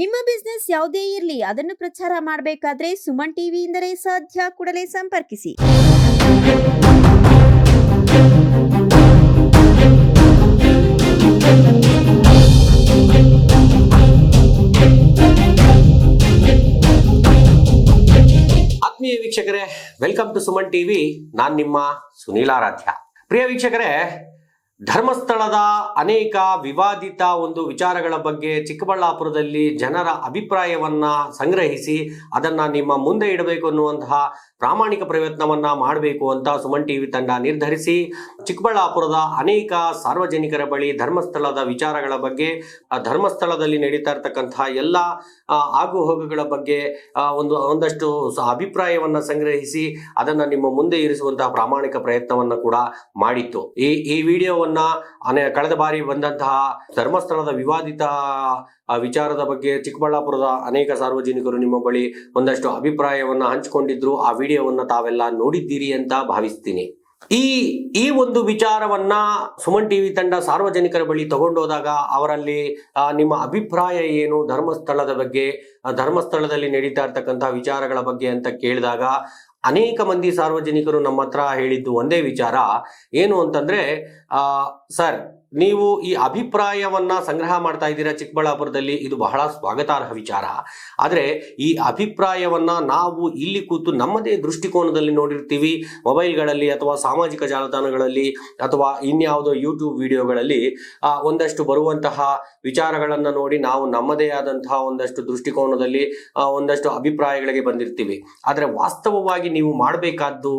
ನಿಮ್ಮ ಬಿಸ್ನೆಸ್ ಯಾವುದೇ ಇರಲಿ ಅದನ್ನು ಪ್ರಚಾರ ಮಾಡಬೇಕಾದ್ರೆ ಸುಮನ್ ಟಿವಿಯಿಂದಲೇ ಸಾಧ್ಯ. ಕೂಡಲೇ ಸಂಪರ್ಕಿಸಿ. ಆತ್ಮೀಯ ವೀಕ್ಷಕರೇ, ವೆಲ್ಕಮ್ ಟು ಸುಮನ್ ಟಿವಿ. ನಾನು ನಿಮ್ಮ ಸುನೀಲ್ ಆರಾಧ್ಯ. ಪ್ರಿಯ ವೀಕ್ಷಕರೇ, ಧರ್ಮಸ್ಥಳದ ಅನೇಕ ವಿವಾದಿತ ಒಂದು ವಿಚಾರಗಳ ಬಗ್ಗೆ ಚಿಕ್ಕಬಳ್ಳಾಪುರದಲ್ಲಿ ಜನರ ಅಭಿಪ್ರಾಯವನ್ನ ಸಂಗ್ರಹಿಸಿ ಅದನ್ನ ನಿಮ್ಮ ಮುಂದೆ ಇಡಬೇಕು ಅನ್ನುವಂತಹ ಪ್ರಾಮಾಣಿಕ ಪ್ರಯತ್ನವನ್ನ ಮಾಡಬೇಕು ಅಂತ ಸುಮನ್ ಟಿವಿ ತಂಡ ನಿರ್ಧರಿಸಿ ಚಿಕ್ಕಬಳ್ಳಾಪುರದ ಅನೇಕ ಸಾರ್ವಜನಿಕರ ಬಳಿ ಧರ್ಮಸ್ಥಳದ ವಿಚಾರಗಳ ಬಗ್ಗೆ, ಧರ್ಮಸ್ಥಳದಲ್ಲಿ ನಡೀತಾ ಇರತಕ್ಕಂತಹ ಎಲ್ಲ ಆಗು ಹೋಗುಗಳ ಬಗ್ಗೆ ಒಂದಷ್ಟು ಅಭಿಪ್ರಾಯವನ್ನ ಸಂಗ್ರಹಿಸಿ ಅದನ್ನ ನಿಮ್ಮ ಮುಂದೆ ಇರಿಸುವಂತಹ ಪ್ರಾಮಾಣಿಕ ಪ್ರಯತ್ನವನ್ನ ಕೂಡ ಮಾಡಿತ್ತು. ಈ ವಿಡಿಯೋವನ್ನ ಕಳೆದ ಬಾರಿ ಬಂದಂತಹ ಧರ್ಮಸ್ಥಳದ ವಿವಾದಿತ ವಿಚಾರದ ಬಗ್ಗೆ ಚಿಕ್ಕಬಳ್ಳಾಪುರದ ಅನೇಕ ಸಾರ್ವಜನಿಕರು ನಿಮ್ಮ ಬಳಿ ಒಂದಷ್ಟು ಅಭಿಪ್ರಾಯವನ್ನ ಹಂಚಿಕೊಂಡಿದ್ರು. ಆ ವಿಡಿಯೋವನ್ನ ತಾವೆಲ್ಲ ನೋಡಿದ್ದೀರಿ ಅಂತ ಭಾವಿಸ್ತೀನಿ. ಈ ಒಂದು ವಿಚಾರವನ್ನ ಸುಮನ್ ಟಿವಿ ತಂಡ ಸಾರ್ವಜನಿಕರ ಬಳಿ ತಗೊಂಡೋದಾಗ ಅವರಲ್ಲಿ ನಿಮ್ಮ ಅಭಿಪ್ರಾಯ ಏನು ಧರ್ಮಸ್ಥಳದ ಬಗ್ಗೆ, ಧರ್ಮಸ್ಥಳದಲ್ಲಿ ನಡೀತಾ ಇರ್ತಕ್ಕಂತಹ ವಿಚಾರಗಳ ಬಗ್ಗೆ ಅಂತ ಕೇಳಿದಾಗ ಅನೇಕ ಮಂದಿ ಸಾರ್ವಜನಿಕರು ನಮ್ಮ ಹತ್ರ ಹೇಳಿದ್ದು ಒಂದೇ ವಿಚಾರ ಏನು ಅಂತಂದ್ರೆ, ಸರ್, ನೀವು ಈ ಅಭಿಪ್ರಾಯವನ್ನ ಸಂಗ್ರಹ ಮಾಡ್ತಾ ಇದ್ದೀರಾ ಚಿಕ್ಕಬಳ್ಳಾಪುರದಲ್ಲಿ, ಇದು ಬಹಳ ಸ್ವಾಗತಾರ್ಹ ವಿಚಾರ. ಆದರೆ ಈ ಅಭಿಪ್ರಾಯವನ್ನ ನಾವು ಇಲ್ಲಿ ಕೂತು ನಮ್ಮದೇ ದೃಷ್ಟಿಕೋನದಲ್ಲಿ ನೋಡಿರ್ತೀವಿ, ಮೊಬೈಲ್ಗಳಲ್ಲಿ ಅಥವಾ ಸಾಮಾಜಿಕ ಜಾಲತಾಣಗಳಲ್ಲಿ ಅಥವಾ ಇನ್ಯಾವುದೋ ಯೂಟ್ಯೂಬ್ ವಿಡಿಯೋಗಳಲ್ಲಿ ಒಂದಷ್ಟು ಬರುವಂತಹ ವಿಚಾರಗಳನ್ನ ನೋಡಿ ನಾವು ನಮ್ಮದೇ ಆದಂತಹ ಒಂದಷ್ಟು ದೃಷ್ಟಿಕೋನದಲ್ಲಿ ಒಂದಷ್ಟು ಅಭಿಪ್ರಾಯಗಳಿಗೆ ಬಂದಿರ್ತೀವಿ. ಆದರೆ ವಾಸ್ತವವಾಗಿ ನೀವು ಮಾಡಬೇಕಾದ್ದು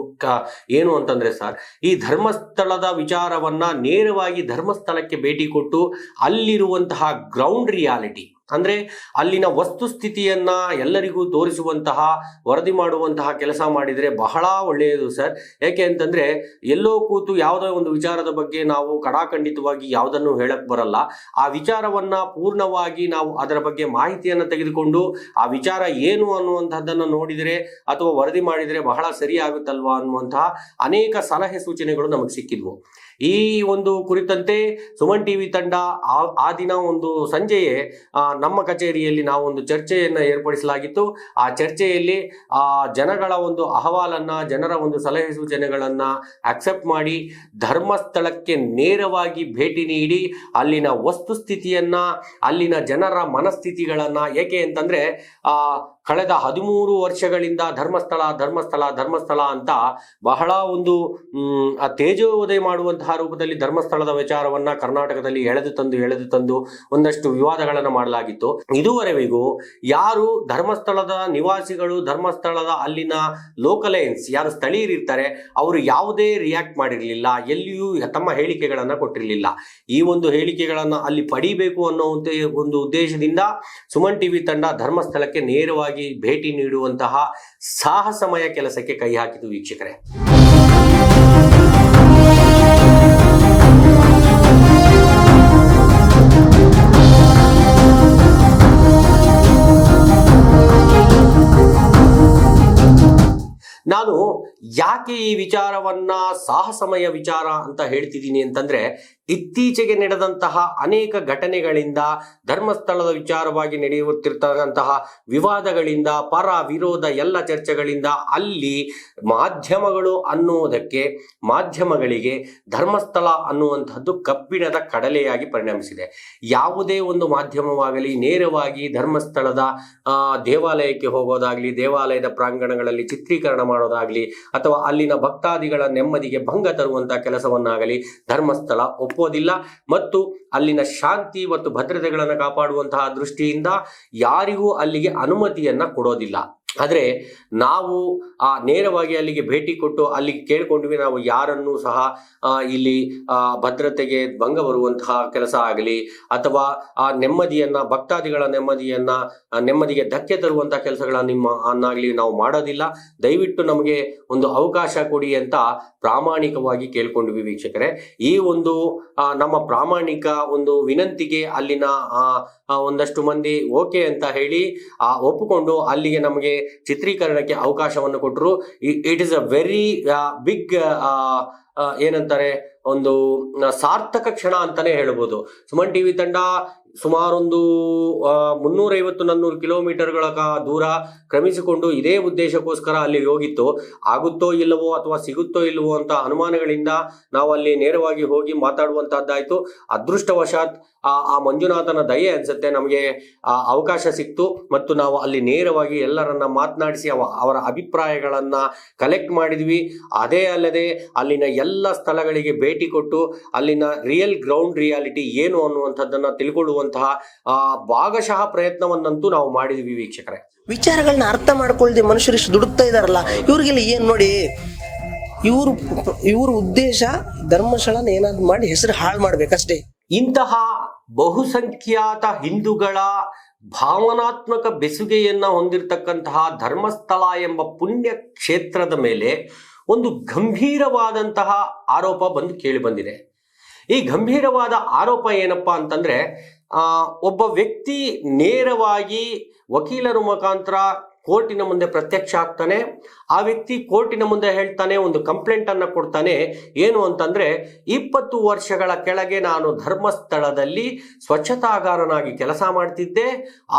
ಏನು ಅಂತಂದ್ರೆ, ಸರ್, ಈ ಧರ್ಮಸ್ಥಳದ ವಿಚಾರವನ್ನ ನೇರವಾಗಿ ಧರ್ಮಸ್ಥಳಕ್ಕೆ ಭೇಟಿ ಕೊಟ್ಟು ಅಲ್ಲಿರುವಂತಹ ಗ್ರೌಂಡ್ ರಿಯಾಲಿಟಿ ಅಂದ್ರೆ ಅಲ್ಲಿನ ವಸ್ತುಸ್ಥಿತಿಯನ್ನ ಎಲ್ಲರಿಗೂ ತೋರಿಸುವಂತಹ, ವರದಿ ಮಾಡುವಂತಹ ಕೆಲಸ ಮಾಡಿದ್ರೆ ಬಹಳ ಒಳ್ಳೆಯದು ಸರ್. ಯಾಕೆ ಅಂತಂದ್ರೆ ಎಲ್ಲೋ ಕೂತು ಯಾವುದೋ ಒಂದು ವಿಚಾರದ ಬಗ್ಗೆ ನಾವು ಕಡಾಖಂಡಿತವಾಗಿ ಯಾವುದನ್ನು ಹೇಳಕ್ ಬರಲ್ಲ. ಆ ವಿಚಾರವನ್ನ ಪೂರ್ಣವಾಗಿ ನಾವು ಅದರ ಬಗ್ಗೆ ಮಾಹಿತಿಯನ್ನು ತೆಗೆದುಕೊಂಡು ಆ ವಿಚಾರ ಏನು ಅನ್ನುವಂಥದ್ದನ್ನು ನೋಡಿದರೆ ಅಥವಾ ವರದಿ ಮಾಡಿದರೆ ಬಹಳ ಸರಿ ಆಗುತ್ತಲ್ವಾ ಅನ್ನುವಂತಹ ಅನೇಕ ಸಲಹೆ ಸೂಚನೆಗಳು ನಮಗೆ ಸಿಕ್ಕಿದ್ವು. ಈ ಒಂದು ಕುರಿತಂತೆ ಸುಮನ್ ಟಿವಿ ತಂಡ ಆ ದಿನ ಒಂದು ಸಂಜೆಯೇ ನಮ್ಮ ಕಚೇರಿಯಲ್ಲಿ ನಾವು ಒಂದು ಚರ್ಚೆಯನ್ನ ಏರ್ಪಡಿಸಲಾಗಿತ್ತು. ಆ ಚರ್ಚೆಯಲ್ಲಿ ಜನಗಳ ಒಂದು ಅಹವಾಲನ್ನ, ಜನರ ಒಂದು ಸಲಹೆ ಸೂಚನೆಗಳನ್ನ ಅಕ್ಸೆಪ್ಟ್ ಮಾಡಿ ಧರ್ಮಸ್ಥಳಕ್ಕೆ ನೇರವಾಗಿ ಭೇಟಿ ನೀಡಿ ಅಲ್ಲಿನ ವಸ್ತುಸ್ಥಿತಿಯನ್ನ, ಅಲ್ಲಿನ ಜನರ ಮನಸ್ಥಿತಿಗಳನ್ನ, ಏಕೆ ಅಂತಂದ್ರೆ ಕಳೆದ 13 ವರ್ಷಗಳಿಂದ ಧರ್ಮಸ್ಥಳ ಧರ್ಮಸ್ಥಳ ಧರ್ಮಸ್ಥಳ ಅಂತ ಬಹಳ ಒಂದು ತೇಜೋವಧೆ ಮಾಡುವಂತಹ ರೂಪದಲ್ಲಿ ಧರ್ಮಸ್ಥಳದ ವಿಚಾರವನ್ನ ಕರ್ನಾಟಕದಲ್ಲಿ ಎಳೆದು ತಂದು ಒಂದಷ್ಟು ವಿವಾದಗಳನ್ನು ಮಾಡಲಾಗಿತ್ತು. ಇದುವರೆಗೂ ಯಾರು ಧರ್ಮಸ್ಥಳದ ನಿವಾಸಿಗಳು, ಧರ್ಮಸ್ಥಳದ ಅಲ್ಲಿನ ಲೋಕಲೈನ್ಸ್ ಯಾರು ಸ್ಥಳೀಯರಿರ್ತಾರೆ, ಅವರು ಯಾವುದೇ ರಿಯಾಕ್ಟ್ ಮಾಡಿರಲಿಲ್ಲ, ಎಲ್ಲಿಯೂ ತಮ್ಮ ಹೇಳಿಕೆಗಳನ್ನ ಕೊಟ್ಟಿರಲಿಲ್ಲ. ಈ ಒಂದು ಹೇಳಿಕೆಗಳನ್ನ ಅಲ್ಲಿ ಪಡಿಬೇಕು ಅನ್ನೋ ಒಂದು ಉದ್ದೇಶದಿಂದ ಸುಮನ್ ಟಿವಿ ತಂಡ ಧರ್ಮಸ್ಥಳಕ್ಕೆ ನೇರವಾಗಿ ಭೇಟಿ ನೀಡುವಂತಹ ಸಾಹಸಮಯ ಕೆಲಸಕ್ಕೆ ಕೈ ಹಾಕಿತು. ವೀಕ್ಷಕರೇ, ನಾನು ಯಾಕೆ ಈ ವಿಚಾರವನ್ನ ಸಾಹಸಮಯ ವಿಚಾರ ಅಂತ ಹೇಳ್ತಿದ್ದೀನಿ ಅಂತಂದ್ರೆ, ಇತ್ತೀಚೆಗೆ ನಡೆದಂತಹ ಅನೇಕ ಘಟನೆಗಳಿಂದ, ಧರ್ಮಸ್ಥಳದ ವಿಚಾರವಾಗಿ ನಡೆಯುತ್ತಿರ್ತಕ್ಕಂತಹ ವಿವಾದಗಳಿಂದ, ಪರ ವಿರೋಧ ಎಲ್ಲ ಚರ್ಚೆಗಳಿಂದ ಅಲ್ಲಿ ಮಾಧ್ಯಮಗಳು ಅನ್ನುವುದಕ್ಕೆ, ಮಾಧ್ಯಮಗಳಿಗೆ ಧರ್ಮಸ್ಥಳ ಅನ್ನುವಂಥದ್ದು ಕಬ್ಬಿಣದ ಕಡಲೆಯಾಗಿ ಪರಿಣಮಿಸಿದೆ. ಯಾವುದೇ ಒಂದು ಮಾಧ್ಯಮವಾಗಲಿ ನೇರವಾಗಿ ಧರ್ಮಸ್ಥಳದ ದೇವಾಲಯಕ್ಕೆ ಹೋಗೋದಾಗ್ಲಿ, ದೇವಾಲಯದ ಪ್ರಾಂಗಣಗಳಲ್ಲಿ ಚಿತ್ರೀಕರಣ ಮಾಡೋದಾಗ್ಲಿ ಅಥವಾ ಅಲ್ಲಿನ ಭಕ್ತಾದಿಗಳ ನೆಮ್ಮದಿಗೆ ಭಂಗ ತರುವಂತಹ ಕೆಲಸವನ್ನಾಗಲಿ ಧರ್ಮಸ್ಥಳ ಒಪ್ಪೋದಿಲ್ಲ. ಮತ್ತು ಅಲ್ಲಿನ ಶಾಂತಿ ಮತ್ತು ಭದ್ರತೆಗಳನ್ನು ಕಾಪಾಡುವಂತಹ ದೃಷ್ಟಿಯಿಂದ ಯಾರಿಗೂ ಅಲ್ಲಿಗೆ ಅನುಮತಿಯನ್ನ ಕೊಡೋದಿಲ್ಲ. ಆದರೆ ನಾವು ನೇರವಾಗಿ ಅಲ್ಲಿಗೆ ಭೇಟಿ ಕೊಟ್ಟು ಅಲ್ಲಿ ಕೇಳಿಕೊಂಡ್ವಿ, ನಾವು ಯಾರನ್ನೂ ಸಹ ಇಲ್ಲಿ ಭದ್ರತೆಗೆ ಭಂಗ ಬರುವಂತಹ ಕೆಲಸ ಆಗಲಿ ಅಥವಾ ಆ ನೆಮ್ಮದಿಯನ್ನ, ಭಕ್ತಾದಿಗಳ ನೆಮ್ಮದಿಗೆ ಧಕ್ಕೆ ತರುವಂತಹ ಕೆಲಸಗಳನ್ನಾಗಲಿ ನಾವು ಮಾಡೋದಿಲ್ಲ. ದಯವಿಟ್ಟು ನಮಗೆ ಒಂದು ಅವಕಾಶ ಕೊಡಿ ಅಂತ ಪ್ರಾಮಾಣಿಕವಾಗಿ ಕೇಳ್ಕೊಂಡ್ವಿ. ವೀಕ್ಷಕರೇ, ಈ ಒಂದು ನಮ್ಮ ಪ್ರಾಮಾಣಿಕ ಒಂದು ವಿನಂತಿಗೆ ಅಲ್ಲಿನ ಒಂದಷ್ಟು ಮಂದಿ ಓಕೆ ಅಂತ ಹೇಳಿ ಒಪ್ಪಿಕೊಂಡು ಅಲ್ಲಿಗೆ ನಮಗೆ ಚಿತ್ರೀಕರಣಕ್ಕೆ ಅವಕಾಶವನ್ನು ಕೊಟ್ಟರು. It is a very big ಏನಂತಾರೆ, ಒಂದು ಸಾರ್ಥಕ ಕ್ಷಣ ಅಂತಾನೆ ಹೇಳ್ಬೋದು. ಸುಮನ್ ಟಿವಿ ತಂಡ ಸುಮಾರೊಂದು 350-400 ಕಿಲೋಮೀಟರ್ಗಳ ದೂರ ಕ್ರಮಿಸಿಕೊಂಡು ಇದೇ ಉದ್ದೇಶಕ್ಕೋಸ್ಕರ ಅಲ್ಲಿ ಹೋಗಿತ್ತು. ಆಗುತ್ತೋ ಇಲ್ಲವೋ ಅಥವಾ ಸಿಗುತ್ತೋ ಇಲ್ಲವೋ ಅಂತ ಅನುಮಾನಗಳಿಂದ ನಾವು ಅಲ್ಲಿ ನೇರವಾಗಿ ಹೋಗಿ ಮಾತಾಡುವಂತಹದ್ದಾಯ್ತು. ಅದೃಷ್ಟವಶಾತ್ ಆ ಮಂಜುನಾಥನ ದಯೆ ಅನ್ಸುತ್ತೆ ನಮಗೆ ಅವಕಾಶ ಸಿಕ್ತು ಮತ್ತು ನಾವು ಅಲ್ಲಿ ನೇರವಾಗಿ ಎಲ್ಲರನ್ನ ಮಾತನಾಡಿಸಿ ಅವರ ಅಭಿಪ್ರಾಯಗಳನ್ನ ಕಲೆಕ್ಟ್ ಮಾಡಿದ್ವಿ. ಅದೇ ಅಲ್ಲದೆ ಅಲ್ಲಿನ ಎಲ್ಲ ಸ್ಥಳಗಳಿಗೆ ಭೇಟಿ ಕೊಟ್ಟು ಅಲ್ಲಿನ ರಿಯಲ್ ಗ್ರೌಂಡ್ ರಿಯಾಲಿಟಿ ಏನು ಅನ್ನುವಂಥದ್ದನ್ನ ತಿಳ್ಕೊಳ್ಳುವಂತಹ ಭಾಗಶಃ ಪ್ರಯತ್ನವನ್ನಂತೂ ನಾವು ಮಾಡಿದ್ವಿ ವೀಕ್ಷಕರೇ. ವಿಚಾರಗಳನ್ನ ಅರ್ಥ ಮಾಡ್ಕೊಳ್ದೆ ಮನುಷ್ಯರು ಇಷ್ಟು ದುಡುಕ್ತಾ ಇದಾರಲ್ಲ, ಇವ್ರಿಗೆಲ್ಲ ಏನ್ ನೋಡಿ, ಇವ್ರ ಉದ್ದೇಶ ಧರ್ಮಸ್ಥಳನ ಏನಾದ್ರು ಮಾಡಿ ಹೆಸರು ಹಾಳು ಮಾಡ್ಬೇಕಷ್ಟೇ. ಇಂತಹ ಬಹುಸಂಖ್ಯಾತ ಹಿಂದೂಗಳ ಭಾವನಾತ್ಮಕ ಬೆಸುಗೆಯನ್ನ ಹೊಂದಿರತಕ್ಕಂತಹ ಧರ್ಮಸ್ಥಳ ಎಂಬ ಪುಣ್ಯ ಕ್ಷೇತ್ರದ ಮೇಲೆ ಒಂದು ಗಂಭೀರವಾದಂತಹ ಆರೋಪ ಬಂದು ಕೇಳಿ ಬಂದಿದೆ. ಈ ಗಂಭೀರವಾದ ಆರೋಪ ಏನಪ್ಪಾ ಅಂತಂದ್ರೆ, ಒಬ್ಬ ವ್ಯಕ್ತಿ ನೇರವಾಗಿ ವಕೀಲರ ಮುಖಾಂತರ ಕೋರ್ಟಿನ ಮುಂದೆ ಪ್ರತ್ಯಕ್ಷ ಆಗ್ತಾನೆ. ಆ ವ್ಯಕ್ತಿ ಕೋರ್ಟಿನ ಮುಂದೆ ಹೇಳ್ತಾನೆ, ಒಂದು ಕಂಪ್ಲೇಂಟ್ ಅನ್ನ ಕೊಡ್ತಾನೆ. ಏನು ಅಂತಂದ್ರೆ, 20 ವರ್ಷಗಳ ಕೆಳಗೆ ನಾನು ಧರ್ಮಸ್ಥಳದಲ್ಲಿ ಸ್ವಚ್ಛತಾಗಾರನಾಗಿ ಕೆಲಸ ಮಾಡ್ತಿದ್ದೆ.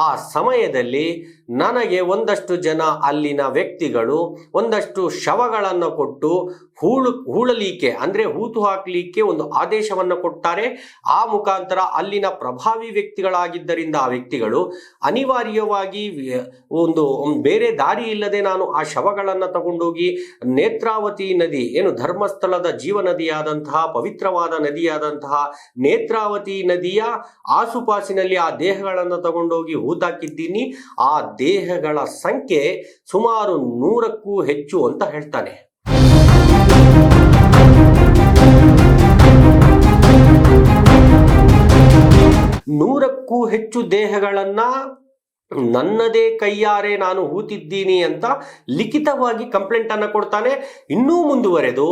ಆ ಸಮಯದಲ್ಲಿ ನನಗೆ ಒಂದಷ್ಟು ಜನ ಅಲ್ಲಿನ ವ್ಯಕ್ತಿಗಳು ಒಂದಷ್ಟು ಶವಗಳನ್ನು ಕೊಟ್ಟು ಹೂಳಲಿಕ್ಕೆ ಅಂದ್ರೆ ಹೂತು ಹಾಕಲಿಕ್ಕೆ ಒಂದು ಆದೇಶವನ್ನು ಕೊಡ್ತಾರೆ. ಆ ಮುಖಾಂತರ ಅಲ್ಲಿನ ಪ್ರಭಾವಿ ವ್ಯಕ್ತಿಗಳಾಗಿದ್ದರಿಂದ ಆ ವ್ಯಕ್ತಿಗಳು ಅನಿವಾರ್ಯವಾಗಿ ಒಂದು ಬೇರೆ ದಾರಿ ಇಲ್ಲದೆ ನಾನು ಆ ಶವಗಳನ್ನು ತಗೊಂಡೋಗಿ ನೇತ್ರಾವತಿ ನದಿ, ಏನು ಧರ್ಮಸ್ಥಳದ ಜೀವ ನದಿಯಾದಂತಹ ಪವಿತ್ರವಾದ ನದಿಯಾದಂತಹ ನೇತ್ರಾವತಿ ನದಿಯ ಆಸುಪಾಸಿನಲ್ಲಿ ಆ ದೇಹಗಳನ್ನು ತಗೊಂಡೋಗಿ ಹೂತಾಕಿದ್ದೀನಿ. ಆ ದೇಹಗಳ ಸಂಖ್ಯೆ ಸುಮಾರು 100ಕ್ಕೂ ಹೆಚ್ಚು ಅಂತ ಹೇಳ್ತಾನೆ. ನೂರಕ್ಕೂ ಹೆಚ್ಚು ದೇಹಗಳನ್ನ ನನ್ನದೇ ಕೈಯಾರೆ ನಾನು ಹೂತಿದ್ದೀನಿ ಅಂತ ಲಿಖಿತವಾಗಿ ಕಂಪ್ಲೇಂಟ್ ಅನ್ನು ಕೊಡ್ತಾನೆ. ಇನ್ನೂ ಮುಂದುವರೆದು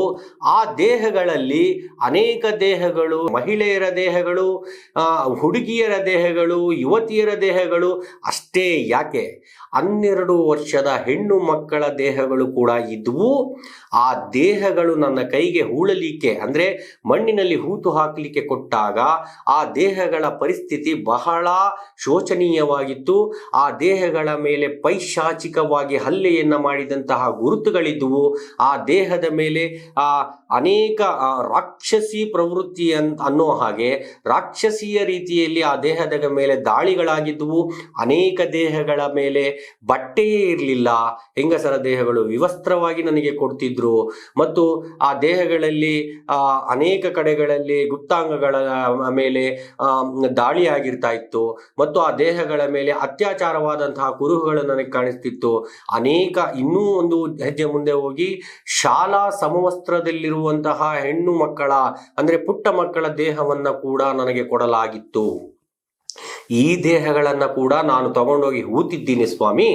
ಆ ದೇಹಗಳಲ್ಲಿ ಅನೇಕ ದೇಹಗಳು, ಮಹಿಳೆಯರ ದೇಹಗಳು, ಹುಡುಗಿಯರ ದೇಹಗಳು, ಯುವತಿಯರ ದೇಹಗಳು, ಅಷ್ಟೇ ಯಾಕೆ 12 ವರ್ಷದ ಹೆಣ್ಣು ಮಕ್ಕಳ ದೇಹಗಳು ಕೂಡ ಇದ್ವು. ಆ ದೇಹಗಳು ನನ್ನ ಕೈಗೆ ಹೂಳಲಿಕ್ಕೆ ಅಂದ್ರೆ ಮಣ್ಣಿನಲ್ಲಿ ಹೂತು ಹಾಕಲಿಕ್ಕೆ ಕೊಟ್ಟಾಗ ಆ ದೇಹಗಳ ಪರಿಸ್ಥಿತಿ ಬಹಳ ಶೋಚನೀಯವಾಗಿತ್ತು. ಆ ದೇಹಗಳ ಮೇಲೆ ಪೈಶಾಚಿಕವಾಗಿ ಹಲ್ಲೆಯನ್ನ ಮಾಡಿದಂತಹ ಗುರುತುಗಳಿದ್ದುವು. ಆ ದೇಹದ ಮೇಲೆ ಅನೇಕ ರಾಕ್ಷಸಿ ಪ್ರವೃತ್ತಿ ಅನ್ನೋ ಹಾಗೆ ರಾಕ್ಷಸಿಯ ರೀತಿಯಲ್ಲಿ ಆ ದೇಹದ ಮೇಲೆ ದಾಳಿಗಳಾಗಿದ್ದುವು. ಅನೇಕ ದೇಹಗಳ ಮೇಲೆ ಬಟ್ಟೆಯೇ ಇರಲಿಲ್ಲ. ಹೆಂಗಸರ ದೇಹಗಳು ವಿವಸ್ತ್ರವಾಗಿ ನನಗೆ ಕೊಡ್ತಿದ್ರು ಮತ್ತು ಆ ದೇಹಗಳಲ್ಲಿ ಅನೇಕ ಕಡೆಗಳಲ್ಲಿ ಗುಪ್ತಾಂಗಗಳ ಮೇಲೆ ದಾಳಿ ಆಗಿರ್ತಾ ಇತ್ತು ಮತ್ತು ಆ ದೇಹಗಳ ಮೇಲೆ ಅತ್ಯಾಚಾರವಾದಂತಹ ಕುರುಹುಗಳು ನನಗೆ ಕಾಣಿಸ್ತಿತ್ತು. ಅನೇಕ ಇನ್ನೂ ಒಂದು ಹೆಜ್ಜೆ ಮುಂದೆ ಹೋಗಿ ಶಾಲಾ ಸಮವಸ್ತ್ರದಲ್ಲಿರುವಂತಹ ಹೆಣ್ಣು ಮಕ್ಕಳ ಅಂದ್ರೆ ಪುಟ್ಟ ಮಕ್ಕಳ ದೇಹವನ್ನ ಕೂಡ ನನಗೆ ಕೊಡಲಾಗಿತ್ತು. ಈ ದೇಹಗಳನ್ನ ಕೂಡ ನಾನು ತಗೊಂಡೋಗಿ ಹೂತಿದ್ದೀನಿ ಸ್ವಾಮಿ,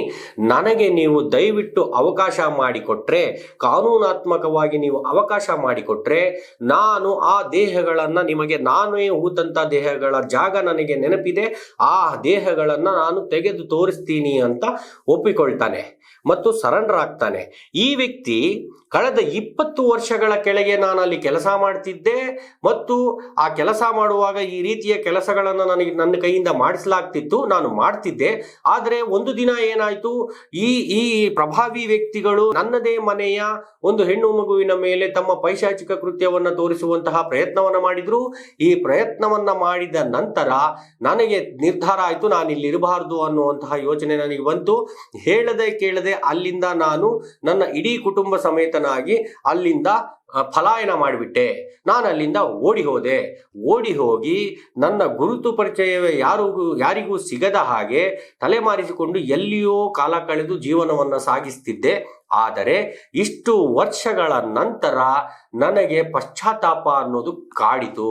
ನನಗೆ ನೀವು ದಯವಿಟ್ಟು ಅವಕಾಶ ಮಾಡಿಕೊಟ್ರೆ, ಕಾನೂನಾತ್ಮಕವಾಗಿ ನೀವು ಅವಕಾಶ ಮಾಡಿಕೊಟ್ರೆ ನಾನು ಆ ದೇಹಗಳನ್ನ ನಿಮಗೆ, ನಾನೇ ಹೂತಂತ ದೇಹಗಳ ಜಾಗ ನನಗೆ ನೆನಪಿದೆ, ಆ ದೇಹಗಳನ್ನ ನಾನು ತೆಗೆದು ತೋರಿಸ್ತೀನಿ ಅಂತ ಒಪ್ಪಿಕೊಳ್ತಾನೆ ಮತ್ತು ಸರೆಂಡರ್ ಆಗ್ತಾನೆ. ಈ ವ್ಯಕ್ತಿ ಕಳೆದ 20 ವರ್ಷಗಳ ಕೆಳಗೆ ನಾನು ಅಲ್ಲಿ ಕೆಲಸ ಮಾಡ್ತಿದ್ದೆ ಮತ್ತು ಆ ಕೆಲಸ ಮಾಡುವಾಗ ಈ ರೀತಿಯ ಕೆಲಸಗಳನ್ನು ನನ್ನ ಕೈಯಿಂದ ಮಾಡಿಸಲಾಗ್ತಿತ್ತು, ನಾನು ಮಾಡ್ತಿದ್ದೆ. ಆದರೆ ಒಂದು ದಿನ ಏನಾಯ್ತು, ಈ ಪ್ರಭಾವಿ ವ್ಯಕ್ತಿಗಳು ನನ್ನದೇ ಮನೆಯ ಒಂದು ಹೆಣ್ಣು ಮಗುವಿನ ಮೇಲೆ ತಮ್ಮ ಪೈಶಾಚಿಕ ಕೃತ್ಯವನ್ನ ತೋರಿಸುವಂತಹ ಪ್ರಯತ್ನವನ್ನ ಮಾಡಿದ್ರು. ಈ ಪ್ರಯತ್ನವನ್ನ ಮಾಡಿದ ನಂತರ ನನಗೆ ನಿರ್ಧಾರ ಆಯ್ತು, ನಾನು ಇಲ್ಲಿ ಇರಬಾರ್ದು ಅನ್ನುವಂತಹ ಯೋಚನೆ ನನಗೆ ಬಂತು. ಹೇಳದೆ ಕೇಳದೆ ಅಲ್ಲಿಂದ ನಾನು ನನ್ನ ಇಡೀ ಕುಟುಂಬ ಸಮೇತನಾಗಿ ಅಲ್ಲಿಂದ ಪಲಾಯನ ಮಾಡಿಬಿಟ್ಟೆ. ನಾನು ಅಲ್ಲಿಂದ ಓಡಿ ಹೋಗಿ ನನ್ನ ಗುರುತು ಪರಿಚಯವೇ ಯಾರಿಗೂ ಸಿಗದ ಹಾಗೆ ತಲೆಮಾರಿಸಿಕೊಂಡು ಎಲ್ಲಿಯೋ ಕಾಲ ಕಳೆದು ಜೀವನವನ್ನ ಸಾಗಿಸ್ತಿದ್ದೆ. ಆದರೆ ಇಷ್ಟು ವರ್ಷಗಳ ನಂತರ ನನಗೆ ಪಶ್ಚಾತ್ತಾಪ ಅನ್ನೋದು ಕಾಡಿತು.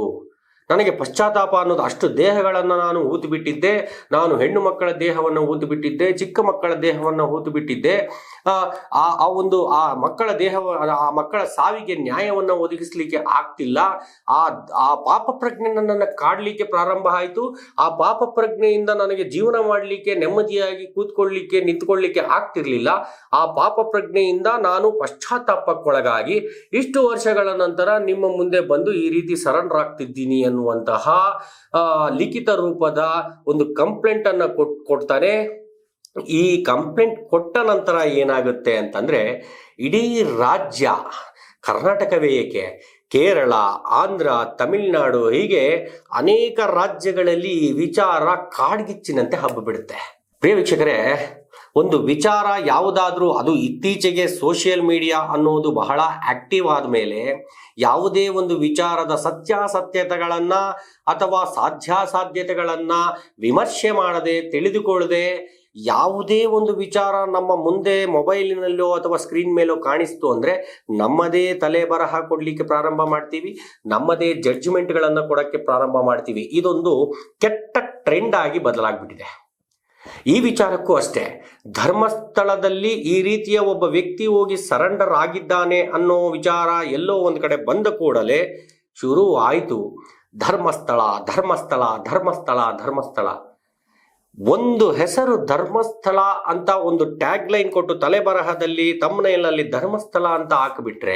ನನಗೆ ಪಶ್ಚಾತ್ತಾಪ ಅನ್ನೋದು, ಅಷ್ಟು ದೇಹಗಳನ್ನು ನಾನು ಹೂತು ಬಿಟ್ಟಿದ್ದೆ. ನಾನು ಹೆಣ್ಣು ಮಕ್ಕಳ ದೇಹವನ್ನು ಹೂತು ಬಿಟ್ಟಿದ್ದೆ, ಚಿಕ್ಕ ಮಕ್ಕಳ ದೇಹವನ್ನು ಹೂತು ಬಿಟ್ಟಿದ್ದೆ. ಆ ಮಕ್ಕಳ ಸಾವಿಗೆ ನ್ಯಾಯವನ್ನು ಒದಗಿಸ್ಲಿಕ್ಕೆ ಆಗ್ತಿಲ್ಲ. ಆ ಪಾಪ ಪ್ರಜ್ಞೆ ನನ್ನನ್ನು ಕಾಡ್ಲಿಕ್ಕೆ ಪ್ರಾರಂಭ ಆಯಿತು. ಆ ಪಾಪ ಪ್ರಜ್ಞೆಯಿಂದ ನನಗೆ ಜೀವನ ಮಾಡಲಿಕ್ಕೆ, ನೆಮ್ಮದಿಯಾಗಿ ಕೂತ್ಕೊಳ್ಳಿಕ್ಕೆ ನಿಂತ್ಕೊಳ್ಳಿಕ್ಕೆ ಆಗ್ತಿರ್ಲಿಲ್ಲ. ಆ ಪಾಪ ಪ್ರಜ್ಞೆಯಿಂದ ನಾನು ಪಶ್ಚಾತ್ತಾಪಕ್ಕೊಳಗಾಗಿ ಇಷ್ಟು ವರ್ಷಗಳ ನಂತರ ನಿಮ್ಮ ಮುಂದೆ ಬಂದು ಈ ರೀತಿ ಸರೆಂಡರ್ ಆಗ್ತಿದ್ದೀನಿ ಅನ್ನುವಂತಹ ಲಿಖಿತ ರೂಪದ ಒಂದು ಕಂಪ್ಲೇಂಟ್ ಅನ್ನ ಕೊಡ್ತಾರೆ. ಈ ಕಂಪ್ಲೇಂಟ್ ಕೊಟ್ಟ ನಂತರ ಏನಾಗುತ್ತೆ ಅಂತಂದ್ರೆ, ಇಡೀ ರಾಜ್ಯ, ಕರ್ನಾಟಕವೇ ಏಕೆ, ಕೇರಳ, ಆಂಧ್ರ, ತಮಿಳುನಾಡು, ಹೀಗೆ ಅನೇಕ ರಾಜ್ಯಗಳಲ್ಲಿ ಈ ವಿಚಾರ ಕಾಡ್ಗಿಚ್ಚಿನಂತೆ ಹಬ್ಬಿಬಿಡುತ್ತೆ. ಪ್ರಿಯ ವೀಕ್ಷಕರೇ, ಒಂದು ವಿಚಾರ ಯಾವುದಾದ್ರೂ, ಅದು ಇತ್ತೀಚೆಗೆ ಸೋಷಿಯಲ್ ಮೀಡಿಯಾ ಅನ್ನೋದು ಬಹಳ ಆಕ್ಟಿವ್ ಆದಮೇಲೆ, ಯಾವುದೇ ಒಂದು ವಿಚಾರದ ಸತ್ಯಾಸತ್ಯತೆಗಳನ್ನ ಅಥವಾ ಸಾಧ್ಯಾಸಾಧ್ಯತೆಗಳನ್ನ ವಿಮರ್ಶೆ ಮಾಡದೆ, ತಿಳಿದುಕೊಳ್ಳದೆ, ಯಾವುದೇ ಒಂದು ವಿಚಾರ ನಮ್ಮ ಮುಂದೆ ಮೊಬೈಲಿನಲ್ಲೋ ಅಥವಾ ಸ್ಕ್ರೀನ್ ಮೇಲೋ ಕಾಣಿಸ್ತು ಅಂದ್ರೆ ನಮ್ಮದೇ ತಲೆ ಬರಹ ಕೊಡ್ಲಿಕ್ಕೆ ಪ್ರಾರಂಭ ಮಾಡ್ತೀವಿ, ನಮ್ಮದೇ ಜಡ್ಜ್ಮೆಂಟ್ಗಳನ್ನ ಕೊಡಕ್ಕೆ ಪ್ರಾರಂಭ ಮಾಡ್ತೀವಿ. ಇದೊಂದು ಕೆಟ್ಟ ಟ್ರೆಂಡ್ ಆಗಿ ಬದಲಾಗ್ಬಿಟ್ಟಿದೆ. ಈ ವಿಚಾರಕ್ಕೂ ಅಷ್ಟೇ, ಧರ್ಮಸ್ಥಳದಲ್ಲಿ ಈ ರೀತಿಯ ಒಬ್ಬ ವ್ಯಕ್ತಿ ಹೋಗಿ ಸರೆಂಡರ್ ಆಗಿದ್ದಾನೆ ಅನ್ನೋ ವಿಚಾರ ಎಲ್ಲೋ ಒಂದು ಕಡೆ ಬಂದ ಕೂಡಲೇ ಶುರು ಆಯಿತು ಧರ್ಮಸ್ಥಳ ಧರ್ಮಸ್ಥಳ ಧರ್ಮಸ್ಥಳ ಧರ್ಮಸ್ಥಳ. ಒಂದು ಹೆಸರು ಧರ್ಮಸ್ಥಳ ಅಂತ ಒಂದು ಟ್ಯಾಗ್ ಲೈನ್ ಕೊಟ್ಟು ತಲೆಬರಹದಲ್ಲಿ ತಮ್ಮನೇಲಲ್ಲಿ ಧರ್ಮಸ್ಥಳ ಅಂತ ಹಾಕಿಬಿಟ್ರೆ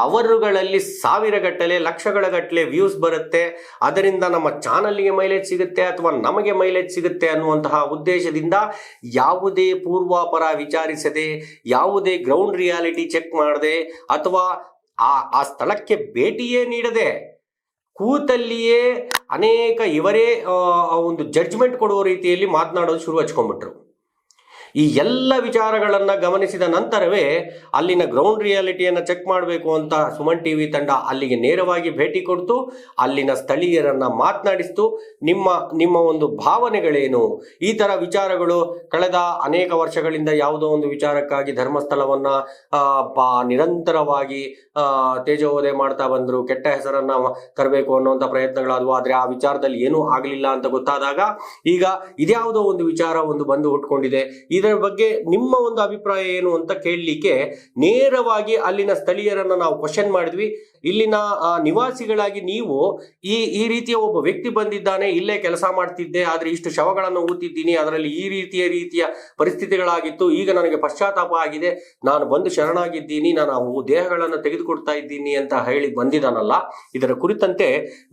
ಅವರುಗಳಲ್ಲಿ ಸಾವಿರಗಟ್ಟಲೆ ಲಕ್ಷಗಳ ಗಟ್ಟಲೆ ವ್ಯೂಸ್ ಬರುತ್ತೆ. ಅದರಿಂದ ನಮ್ಮ ಚಾನಲ್ಗೆ ಮೈಲೇಜ್ ಸಿಗುತ್ತೆ ಅಥವಾ ನಮಗೆ ಮೈಲೇಜ್ ಸಿಗುತ್ತೆ ಅನ್ನುವಂತಹ ಉದ್ದೇಶದಿಂದ ಯಾವುದೇ ಪೂರ್ವಾಪರ ವಿಚಾರಿಸದೆ, ಯಾವುದೇ ಗ್ರೌಂಡ್ ರಿಯಾಲಿಟಿ ಚೆಕ್ ಮಾಡದೆ, ಅಥವಾ ಆ ಸ್ಥಳಕ್ಕೆ ಭೇಟಿಯೇ ನೀಡದೆ ಕೂತಲ್ಲಿಯೇ ಅನೇಕ ಇವರೇ ಒಂದು ಜಡ್ಜ್ಮೆಂಟ್ ಕೊಡುವ ರೀತಿಯಲ್ಲಿ ಮಾತನಾಡೋದು ಶುರು ಹಚ್ಕೊಂಡ್ಬಿಟ್ರು. ಈ ಎಲ್ಲ ವಿಚಾರಗಳನ್ನ ಗಮನಿಸಿದ ನಂತರವೇ ಅಲ್ಲಿನ ಗ್ರೌಂಡ್ ರಿಯಾಲಿಟಿಯನ್ನು ಚೆಕ್ ಮಾಡಬೇಕು ಅಂತ ಸುಮನ್ ಟಿವಿ ತಂಡ ಅಲ್ಲಿಗೆ ನೇರವಾಗಿ ಭೇಟಿ ಕೊಡ್ತು, ಅಲ್ಲಿನ ಸ್ಥಳೀಯರನ್ನ ಮಾತನಾಡಿಸ್ತು. ನಿಮ್ಮ ಒಂದು ಭಾವನೆಗಳೇನು, ಈ ತರ ವಿಚಾರಗಳು ಕಳೆದ ಅನೇಕ ವರ್ಷಗಳಿಂದ ಯಾವುದೋ ಒಂದು ವಿಚಾರಕ್ಕಾಗಿ ಧರ್ಮಸ್ಥಳವನ್ನ ನಿರಂತರವಾಗಿ ತೇಜೋವಧೆ ಮಾಡ್ತಾ ಬಂದ್ರು, ಕೆಟ್ಟ ಹೆಸರನ್ನ ತರಬೇಕು ಅನ್ನುವಂಥ ಪ್ರಯತ್ನಗಳಾದವು. ಆದ್ರೆ ಆ ವಿಚಾರದಲ್ಲಿ ಏನೂ ಆಗಲಿಲ್ಲ ಅಂತ ಗೊತ್ತಾದಾಗ ಈಗ ಇದ್ಯಾವುದೋ ಒಂದು ವಿಚಾರ ಒಂದು ಬಂದು ಹುಟ್ಕೊಂಡಿದೆ. ಇದರ ಬಗ್ಗೆ ನಿಮ್ಮ ಒಂದು ಅಭಿಪ್ರಾಯ ಏನು ಅಂತ ಕೇಳಲಿಕ್ಕೆ ನೇರವಾಗಿ ಅಲ್ಲಿನ ಸ್ಥಳೀಯರನ್ನ ನಾವು ಕ್ವಶನ್ ಮಾಡಿದ್ವಿ. ಇಲ್ಲಿನ ನಿವಾಸಿಗಳಾಗಿ ನೀವು ಈ ರೀತಿಯ ಒಬ್ಬ ವ್ಯಕ್ತಿ ಬಂದಿದ್ದಾನೆ, ಇಲ್ಲೇ ಕೆಲಸ ಮಾಡ್ತಿದ್ದೆ, ಆದ್ರೆ ಇಷ್ಟು ಶವಗಳನ್ನು ಊತಿದ್ದೀನಿ, ಅದರಲ್ಲಿ ಈ ರೀತಿಯ ಪರಿಸ್ಥಿತಿಗಳಾಗಿತ್ತು, ಈಗ ನನಗೆ ಪಶ್ಚಾತ್ತಾಪ ಆಗಿದೆ, ನಾನು ಬಂದು ಶರಣಾಗಿದ್ದೀನಿ, ನಾನು ಆ ದೇಹಗಳನ್ನು ತೆಗೆದುಕೊಡ್ತಾ ಇದ್ದೀನಿ ಅಂತ ಹೇಳಿ ಬಂದಿದ್ದಾನಲ್ಲ, ಇದರ ಕುರಿತಂತೆ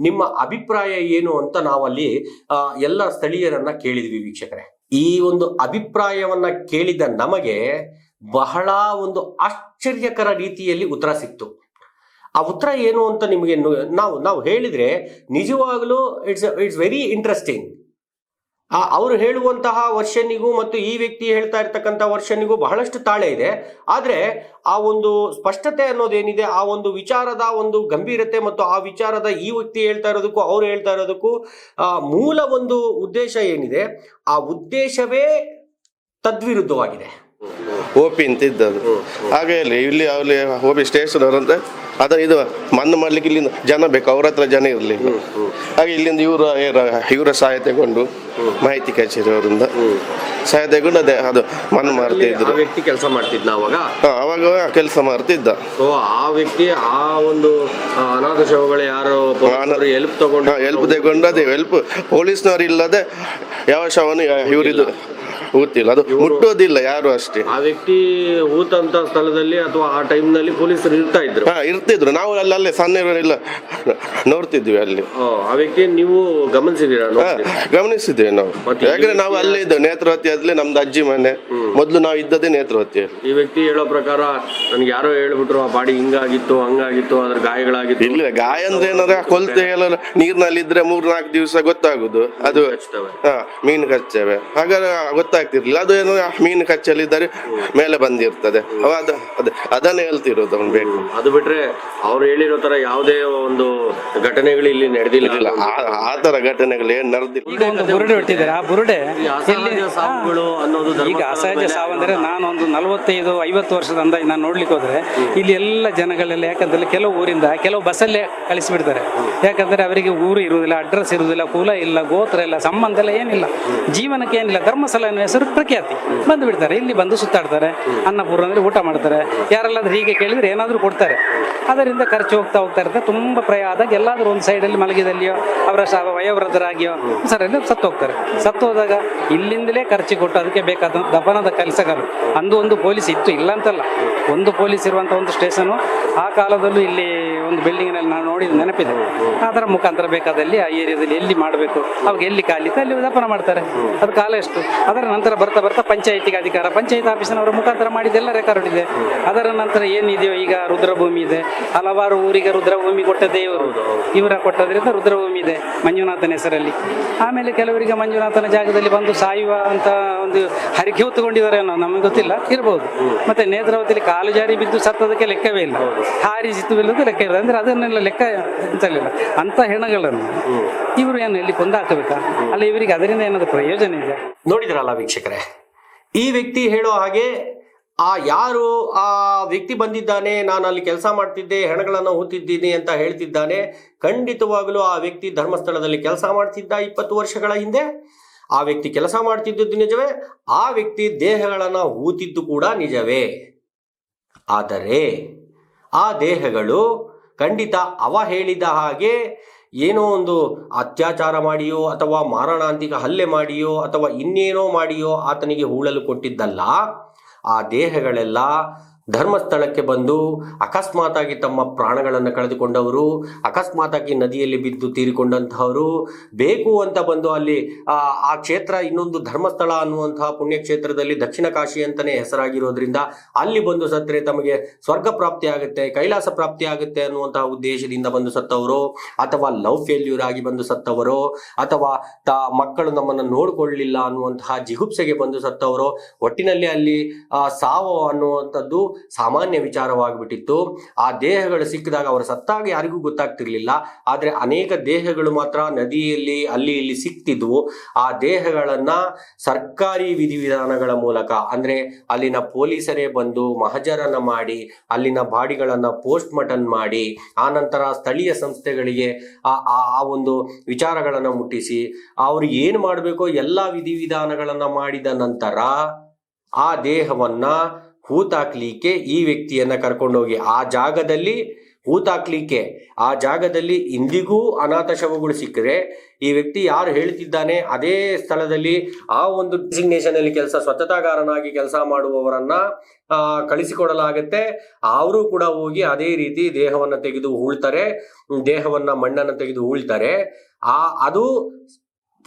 ನಿಮ್ಮ ಅಭಿಪ್ರಾಯ ಏನು ಅಂತ ನಾವಲ್ಲಿ ಎಲ್ಲ ಸ್ಥಳೀಯರನ್ನ ಕೇಳಿದ್ವಿ ವೀಕ್ಷಕರೇ. ಈ ಒಂದು ಅಭಿಪ್ರಾಯವನ್ನ ಕೇಳಿದ ನಮಗೆ ಬಹಳ ಒಂದು ಆಶ್ಚರ್ಯಕರ ರೀತಿಯಲ್ಲಿ ಉತ್ತರ ಸಿಕ್ತು. ಆ ಉತ್ತರ ಏನು ಅಂತ ನಿಮಗೆ ನಾವು ಹೇಳಿದ್ರೆ ನಿಜವಾಗಲೂ ಇಟ್ಸ್ ವೆರಿ ಇಂಟ್ರೆಸ್ಟಿಂಗ್. ಅವರು ಹೇಳುವಂತಹ ವರ್ಷನಿಗೂ ಮತ್ತು ಈ ವ್ಯಕ್ತಿ ಹೇಳ್ತಾ ಇರ್ತಕ್ಕಂಥ ವರ್ಷನಿಗೂ ಬಹಳಷ್ಟು ತಾಳೆ ಇದೆ. ಆದ್ರೆ ಆ ಒಂದು ಸ್ಪಷ್ಟತೆ ಅನ್ನೋದೇನಿದೆ, ಆ ಒಂದು ವಿಚಾರದ ಒಂದು ಗಂಭೀರತೆ ಮತ್ತು ಆ ವಿಚಾರದ ಈ ವ್ಯಕ್ತಿ ಹೇಳ್ತಾ ಇರೋದಕ್ಕೂ ಅವ್ರು ಹೇಳ್ತಾ ಇರೋದಕ್ಕೂ ಮೂಲ ಒಂದು ಉದ್ದೇಶ ಏನಿದೆ, ಆ ಉದ್ದೇಶವೇ ತದ್ವಿರುದ್ಧವಾಗಿದೆ. ಓಪಿ ಅಂತ ಇದ್ದದ್ದು ಹಾಗೆ ಇಲ್ಲಿ ಅಲ್ಲಿ ಓಪಿ ಸ್ಟೇಷನ್ ಅವರಂತೆ ಇದು ಮಣ್ಣು ಮಾಡ್ಲಿಕ್ಕೆ ಇಲ್ಲಿಂದ ಜನ ಬೇಕು, ಅವ್ರ ಹತ್ರ ಜನ ಇರಲಿ. ಹಾಗೆ ಇಲ್ಲಿಂದ ಇವರ ಸಹಾಯತೆಗೊಂಡು ಮಾಹಿತಿ ಕಚೇರಿ ಅವರಿಂದ ಸಹಾಯತೆಗೊಂಡು ಅದು ಮಣ್ಣು ಮಾಡ್ತಿದ್ರು. ವ್ಯಕ್ತಿ ಕೆಲಸ ಮಾಡ್ತಿದ್ದ ಅವಾಗ ಕೆಲಸ ಮಾಡ್ತಿದ್ದ. ಆ ವ್ಯಕ್ತಿ ಆ ಒಂದು ಅನಾಥ ಶವಗಳು ಯಾರು ಹೆಲ್ಪ್ ತಗೊಂಡು ಅದೇ ಹೆಲ್ಪ್ ಪೊಲೀಸ್ನವ್ರು ಇಲ್ಲದೆ ಯಾವ ಶವನು ಇವರಿದು ಊತಿಲ್ಲ, ಅದು ಮುಟ್ಟೋದಿಲ್ಲ ಯಾರು ಅಷ್ಟೇ. ಆ ವ್ಯಕ್ತಿ ಊತಂತ ಸ್ಥಳದಲ್ಲಿ ಅಥವಾ ಆ ಟೈಮ್ ನಲ್ಲಿ ಪೊಲೀಸರು ಇರ್ತಿದ್ರು. ನಾವು ಅಲ್ಲೇ ಸಣ್ಣ ಇಲ್ಲ ನೋಡ್ತಿದ್ವಿ ಅಲ್ಲಿ. ಆ ವ್ಯಕ್ತಿ ನೀವು ಗಮನಿಸಿದ್ದೀರಾ? ಗಮನಿಸಿದ್ದೇವೆ ನಾವು, ಯಾಕಂದ್ರೆ ನಾವು ಅಲ್ಲೇ ಇದ್ದೇವೆ. ನೇತ್ರಾವತಿ ಆದ್ಮೇಲೆ ನಮ್ದು ಅಜ್ಜಿ ಮನೆ, ಮೊದ್ಲು ನಾವು ಇದ್ದದೇ ನೇತ್ರಾವತಿಯಲ್ಲಿ. ಈ ವ್ಯಕ್ತಿ ಹೇಳೋ ಪ್ರಕಾರ ನನ್ಗೆ ಯಾರೋ ಹೇಳ್ಬಿಟ್ರು ಆ ಬಾಡಿ ಹಿಂಗಾಗಿತ್ತು ಹಂಗಾಗಿತ್ತು, ಅದ್ರ ಗಾಯಗಳಾಗಿತ್ತು. ಇಲ್ಲ, ಗಾಯ ಅಂದ್ರೆ ಏನಾರ ಕೊಲ್ತೆ ಎಲ್ಲ ನೀರ್ನಲ್ಲಿ ಇದ್ರೆ 3-4 ದಿವಸ ಗೊತ್ತಾಗುದು. ಅದು ಮೀನು ಕಚ್ಚವೆ, ಹಾಗಾದ್ರೆ ಗೊತ್ತಾಗ್ತಿರ್ಲಿಲ್ಲ. ಅದು ಏನೋ ಮೀನು ಕಚ್ಚಲಿದ್ದಾರೆ ಮೇಲೆ ಬಂದಿರ್ತದೆ, ಅದನ್ನೇ ಹೇಳ್ತಿರೋದು ಅವ್ನು ಬೇಕು. ಅದು ಬಿಟ್ರೆ ಅವ್ರು ಹೇಳಿರೋ ತರ ಯಾವುದೇ ಒಂದು ಘಟನೆಗಳು ಇಲ್ಲಿ ನಡೆದಿಲ್ಲ. ಆ ತರ ಘಟನೆಗಳು ಏನ್ ನಡೆದಿಲ್ಲ. ಈಗ ಒಂದು ಬುರುಡೆ ಹೊಟ್ಟಿದ್ದಾರೆ. ಆ ಬುರುಡೆ ಈಗ ಅಸಹಜ ಸಾವು ಅಂದ್ರೆ ನಾನು ಒಂದು 45-50 ವರ್ಷದ ಅಂದಾಜು ನಾನು ನೋಡ್ಲಿಕ್ಕೆ ಹೋದ್ರೆ ಇಲ್ಲಿ ಎಲ್ಲ ಜನಗಳೆಲ್ಲ, ಯಾಕಂದ್ರೆ ಕೆಲವು ಊರಿಂದ ಕೆಲವು ಬಸ್ಸಲ್ಲೇ ಕಳಿಸಿಬಿಡ್ತಾರೆ. ಯಾಕಂದ್ರೆ ಅವರಿಗೆ ಊರು ಇರುವುದಿಲ್ಲ, ಅಡ್ರೆಸ್ ಇರುವುದಿಲ್ಲ, ಕುಲ ಇಲ್ಲ, ಗೋತ್ರ ಇಲ್ಲ, ಸಂಬಂಧ ಇಲ್ಲ, ಏನಿಲ್ಲ, ಜೀವನಕ್ಕೆ ಏನಿಲ್ಲ. ಧರ್ಮಸ್ಥಳ ಅನ್ನೋ ಹೆಸರು ಪ್ರಖ್ಯಾತಿ, ಬಂದು ಬಿಡ್ತಾರೆ. ಇಲ್ಲಿ ಬಂದು ಸುತ್ತಾಡ್ತಾರೆ, ಅನ್ನಪೂರ್ಣ ಅಂದ್ರೆ ಊಟ ಮಾಡ್ತಾರೆ. ಯಾರೆಲ್ಲಾದ್ರೂ ಹೀಗೆ ಕೇಳಿದ್ರೆ ಏನಾದ್ರೂ ಕೊಡ್ತಾರೆ. ಅದರಿಂದ ಖರ್ಚು ಹೋಗ್ತಾ ಇರುತ್ತೆ. ತುಂಬ ಪ್ರಯ ಆದಾಗ ಎಲ್ಲಾದರೂ ಒಂದು ಸೈಡಲ್ಲಿ ಮಲಗಿದಲ್ಲಿಯೋ ಅವರ ವಯೋವೃದ್ಧರಾಗಿಯೋ ಸರಲ್ಲಿ ಸತ್ತು ಹೋಗ್ತಾರೆ. ಸತ್ತು ಹೋದಾಗ ಇಲ್ಲಿಂದಲೇ ಖರ್ಚು ಕೊಟ್ಟು ಅದಕ್ಕೆ ಬೇಕಾದ ದಫನದ ಕೆಲಸಗಾರರು ಅಂದು ಒಂದು ಪೊಲೀಸ್ ಇತ್ತು, ಇಲ್ಲ ಅಂತಲ್ಲ, ಒಂದು ಪೊಲೀಸ್ ಇರುವಂಥ ಒಂದು ಸ್ಟೇಷನು ಆ ಕಾಲದಲ್ಲೂ ಇಲ್ಲಿ ಒಂದು ಬಿಲ್ಡಿಂಗ್ನಲ್ಲಿ ನಾನು ನೋಡಿದ ನೆನಪಿದೆ. ಅದರ ಮುಖಾಂತರ ಬೇಕಾದಲ್ಲಿ ಆ ಏರಿಯಾದಲ್ಲಿ ಎಲ್ಲಿ ಮಾಡಬೇಕು ಅವಾಗ ಎಲ್ಲಿ ಕಾಲಿತ್ತು ಅಲ್ಲಿ ದಫನ ಮಾಡ್ತಾರೆ. ಅದು ಕಾಲ ಎಷ್ಟು. ಅದರ ನಂತರ ಬರ್ತಾ ಬರ್ತಾ ಪಂಚಾಯತಿಗೆ ಅಧಿಕಾರ, ಪಂಚಾಯತ್ ಆಫೀಸಿನವರ ಮುಖಾಂತರ ಮಾಡಿದ್ದೆಲ್ಲ ರೆಕಾರ್ಡ್ ಇದೆ. ಅದರ ನಂತರ ಏನಿದೆಯೋ ಈಗ ರುದ್ರಭೂಮಿ ಇದೆ, ಹಲವಾರು ಊರಿಗೆ ರುದ್ರಭೂಮಿ ಕೊಟ್ಟದೇ ಇವರ ಕೊಟ್ಟದ್ರಿಂದ ರುದ್ರಭೂಮಿ ಇದೆ ಮಂಜುನಾಥನ ಹೆಸರಲ್ಲಿ. ಆಮೇಲೆ ಕೆಲವರಿಗೆ ಮಂಜುನಾಥನ ಜಾಗದಲ್ಲಿ ಬಂದು ಸಾಯುವ ಅಂತ ಒಂದು ಹರಿಕೆ ಹೊತ್ತುಕೊಂಡಿದ್ದಾರೆ ಅನ್ನೋ ನಮಗೆ ಗೊತ್ತಿಲ್ಲ, ಇರ್ಬೋದು. ಮತ್ತೆ ನೇತ್ರಾವತಿಯಲ್ಲಿ ಕಾಲು ಜಾರಿ ಬಿದ್ದು ಸತ್ತದಕ್ಕೆ ಲೆಕ್ಕವೇ ಇಲ್ಲ, ಹಾರಿ ಜಿತ್ತು ಬೀಳೋದು ಲೆಕ್ಕ ಇಲ್ಲ. ಅಂದ್ರೆ ಅದನ್ನೆಲ್ಲ ಲೆಕ್ಕ ಅಂತಲಿಲ್ಲ. ಅಂತ ಹೆಣಗಳನ್ನು ಇವರು ಏನು ಇಲ್ಲಿ ಕೊಂದಾಕಬೇಕಾ? ಅಲ್ಲ, ಇವರಿಗೆ ಅದರಿಂದ ಏನಾದ್ರು ಪ್ರಯೋಜನ ಇದೆ? ನೋಡಿದ್ರಲ್ಲ ವೀಕ್ಷಕರೇ, ಈ ವ್ಯಕ್ತಿ ಹೇಳೋ ಹಾಗೆ ಯಾರು ಆ ವ್ಯಕ್ತಿ ಬಂದಿದ್ದಾನೆ, ನಾನು ಅಲ್ಲಿ ಕೆಲಸ ಮಾಡ್ತಿದ್ದೆ, ಹೆಣಗಳನ್ನು ಹೂತಿದ್ದೀನಿ ಅಂತ ಹೇಳ್ತಿದ್ದಾನೆ. ಖಂಡಿತವಾಗಲೂ ಆ ವ್ಯಕ್ತಿ ಧರ್ಮಸ್ಥಳದಲ್ಲಿ ಕೆಲಸ ಮಾಡ್ತಿದ್ದ 20 ವರ್ಷಗಳ ಹಿಂದೆ. ಆ ವ್ಯಕ್ತಿ ಕೆಲಸ ಮಾಡ್ತಿದ್ದದ್ದು ನಿಜವೇ, ಆ ವ್ಯಕ್ತಿ ದೇಹಗಳನ್ನು ಹೂತಿದ್ದು ಕೂಡ ನಿಜವೇ. ಆದರೆ ಆ ದೇಹಗಳು ಖಂಡಿತ ಅವ ಹೇಳಿದ ಹಾಗೆ ಏನೋ ಒಂದು ಅತ್ಯಾಚಾರ ಮಾಡಿಯೋ ಅಥವಾ ಮಾರಣಾಂತಿಕ ಹಲ್ಲೆ ಮಾಡಿಯೋ ಅಥವಾ ಇನ್ನೇನೋ ಮಾಡಿಯೋ ಆತನಿಗೆ ಹೂಳಲು ಕೊಟ್ಟಿದ್ದಲ್ಲ. ಆ ದೇಹಗಳೆಲ್ಲ ಧರ್ಮಸ್ಥಳಕ್ಕೆ ಬಂದು ಅಕಸ್ಮಾತಾಗಿ ತಮ್ಮ ಪ್ರಾಣಗಳನ್ನು ಕಳೆದುಕೊಂಡವರು, ಅಕಸ್ಮಾತಾಗಿ ನದಿಯಲ್ಲಿ ಬಿದ್ದು ತೀರಿಕೊಂಡಂತಹವರು, ಬೇಕು ಅಂತ ಬಂದು ಅಲ್ಲಿ ಆ ಕ್ಷೇತ್ರ ಇನ್ನೊಂದು ಧರ್ಮಸ್ಥಳ ಅನ್ನುವಂತಹ ಪುಣ್ಯಕ್ಷೇತ್ರದಲ್ಲಿ ದಕ್ಷಿಣ ಕಾಶಿ ಅಂತಾನೆ ಹೆಸರಾಗಿರೋದ್ರಿಂದ ಅಲ್ಲಿ ಬಂದು ಸತ್ತರೆ ತಮಗೆ ಸ್ವರ್ಗ ಪ್ರಾಪ್ತಿ ಆಗುತ್ತೆ, ಕೈಲಾಸ ಪ್ರಾಪ್ತಿ ಆಗುತ್ತೆ ಅನ್ನುವಂತಹ ಉದ್ದೇಶದಿಂದ ಬಂದು ಸತ್ತವರು, ಅಥವಾ ಲವ್ ಫೇಲ್ಯೂರ್ ಆಗಿ ಬಂದು ಸತ್ತವರು, ಅಥವಾ ಮಕ್ಕಳು ನಮ್ಮನ್ನು ನೋಡ್ಕೊಳ್ಳಿಲ್ಲ ಅನ್ನುವಂತಹ ಜಿಗುಪ್ಸೆಗೆ ಬಂದು ಸತ್ತವರು. ಒಟ್ಟಿನಲ್ಲಿ ಅಲ್ಲಿ ಸಾವು ಅನ್ನುವಂಥದ್ದು ಸಾಮಾನ್ಯ ವಿಚಾರವಾಗಿಬಿಟ್ಟಿತ್ತು. ಆ ದೇಹಗಳು ಸಿಕ್ಕಿದಾಗ ಅವರು ಸತ್ತಾಗ ಯಾರಿಗೂ ಗೊತ್ತಾಗ್ತಿರ್ಲಿಲ್ಲ. ಆದರೆ ಅನೇಕ ದೇಹಗಳು ಮಾತ್ರ ನದಿಯಲ್ಲಿ ಅಲ್ಲಿ ಇಲ್ಲಿ ಸಿಕ್ತಿದ್ವು. ಆ ದೇಹಗಳನ್ನ ಸರ್ಕಾರಿ ವಿಧಿವಿಧಾನಗಳ ಮೂಲಕ, ಅಂದ್ರೆ ಅಲ್ಲಿನ ಪೊಲೀಸರೇ ಬಂದು ಮಹಜರನ್ನ ಮಾಡಿ ಅಲ್ಲಿನ ಬಾಡಿಗಳನ್ನ ಪೋಸ್ಟ್ ಮಾರ್ಟಮ್ ಮಾಡಿ ಆ ನಂತರ ಸ್ಥಳೀಯ ಸಂಸ್ಥೆಗಳಿಗೆ ಆ ಒಂದು ವಿಚಾರಗಳನ್ನ ಮುಟ್ಟಿಸಿ ಅವರು ಏನು ಮಾಡಬೇಕೋ ಎಲ್ಲಾ ವಿಧಿವಿಧಾನಗಳನ್ನ ಮಾಡಿದ ನಂತರ ಆ ದೇಹವನ್ನ ಹೂತಾಕ್ಲಿಕ್ಕೆ ಈ ವ್ಯಕ್ತಿಯನ್ನ ಕರ್ಕೊಂಡೋಗಿ ಆ ಜಾಗದಲ್ಲಿ ಹೂತಾಕ್ಲಿಕ್ಕೆ, ಆ ಜಾಗದಲ್ಲಿ ಇಂದಿಗೂ ಅನಾಥ ಶವಗಳು ಸಿಕ್ಕರೆ ಈ ವ್ಯಕ್ತಿ ಯಾರು ಹೇಳ್ತಿದ್ದಾನೆ ಅದೇ ಸ್ಥಳದಲ್ಲಿ ಆ ಒಂದು ಡೆಸಿಗ್ನೇಷನ್ ಅಲ್ಲಿ ಸ್ವಚ್ಛತಾಗಾರನಾಗಿ ಕೆಲಸ ಮಾಡುವವರನ್ನ ಕಳಿಸಿಕೊಡಲಾಗತ್ತೆ. ಅವರು ಕೂಡ ಹೋಗಿ ಅದೇ ರೀತಿ ದೇಹವನ್ನ ತೆಗೆದು ಹೂಳ್ತಾರೆ, ದೇಹವನ್ನ ಮಣ್ಣನ್ನು ತೆಗೆದು ಹೂಳ್ತಾರೆ. ಅದು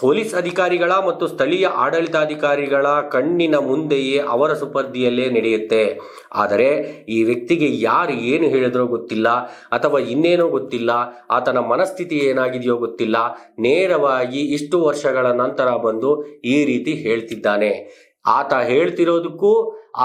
ಪೊಲೀಸ್ ಅಧಿಕಾರಿಗಳ ಮತ್ತು ಸ್ಥಳೀಯ ಆಡಳಿತಾಧಿಕಾರಿಗಳ ಕಣ್ಣಿನ ಮುಂದೆಯೇ ಅವರ ಸುಪರ್ದಿಯಲ್ಲೇ ನಡೆಯುತ್ತೆ. ಆದರೆ ಈ ವ್ಯಕ್ತಿಗೆ ಯಾರು ಏನು ಹೇಳಿದ್ರೋ ಗೊತ್ತಿಲ್ಲ, ಅಥವಾ ಇನ್ನೇನೋ ಗೊತ್ತಿಲ್ಲ, ಆತನ ಮನಸ್ಥಿತಿ ಏನಾಗಿದೆಯೋ ಗೊತ್ತಿಲ್ಲ. ನೇರವಾಗಿ ಇಷ್ಟು ವರ್ಷಗಳ ನಂತರ ಬಂದು ಈ ರೀತಿ ಹೇಳ್ತಿದ್ದಾನೆ. ಆತ ಹೇಳ್ತಿರೋದಕ್ಕೂ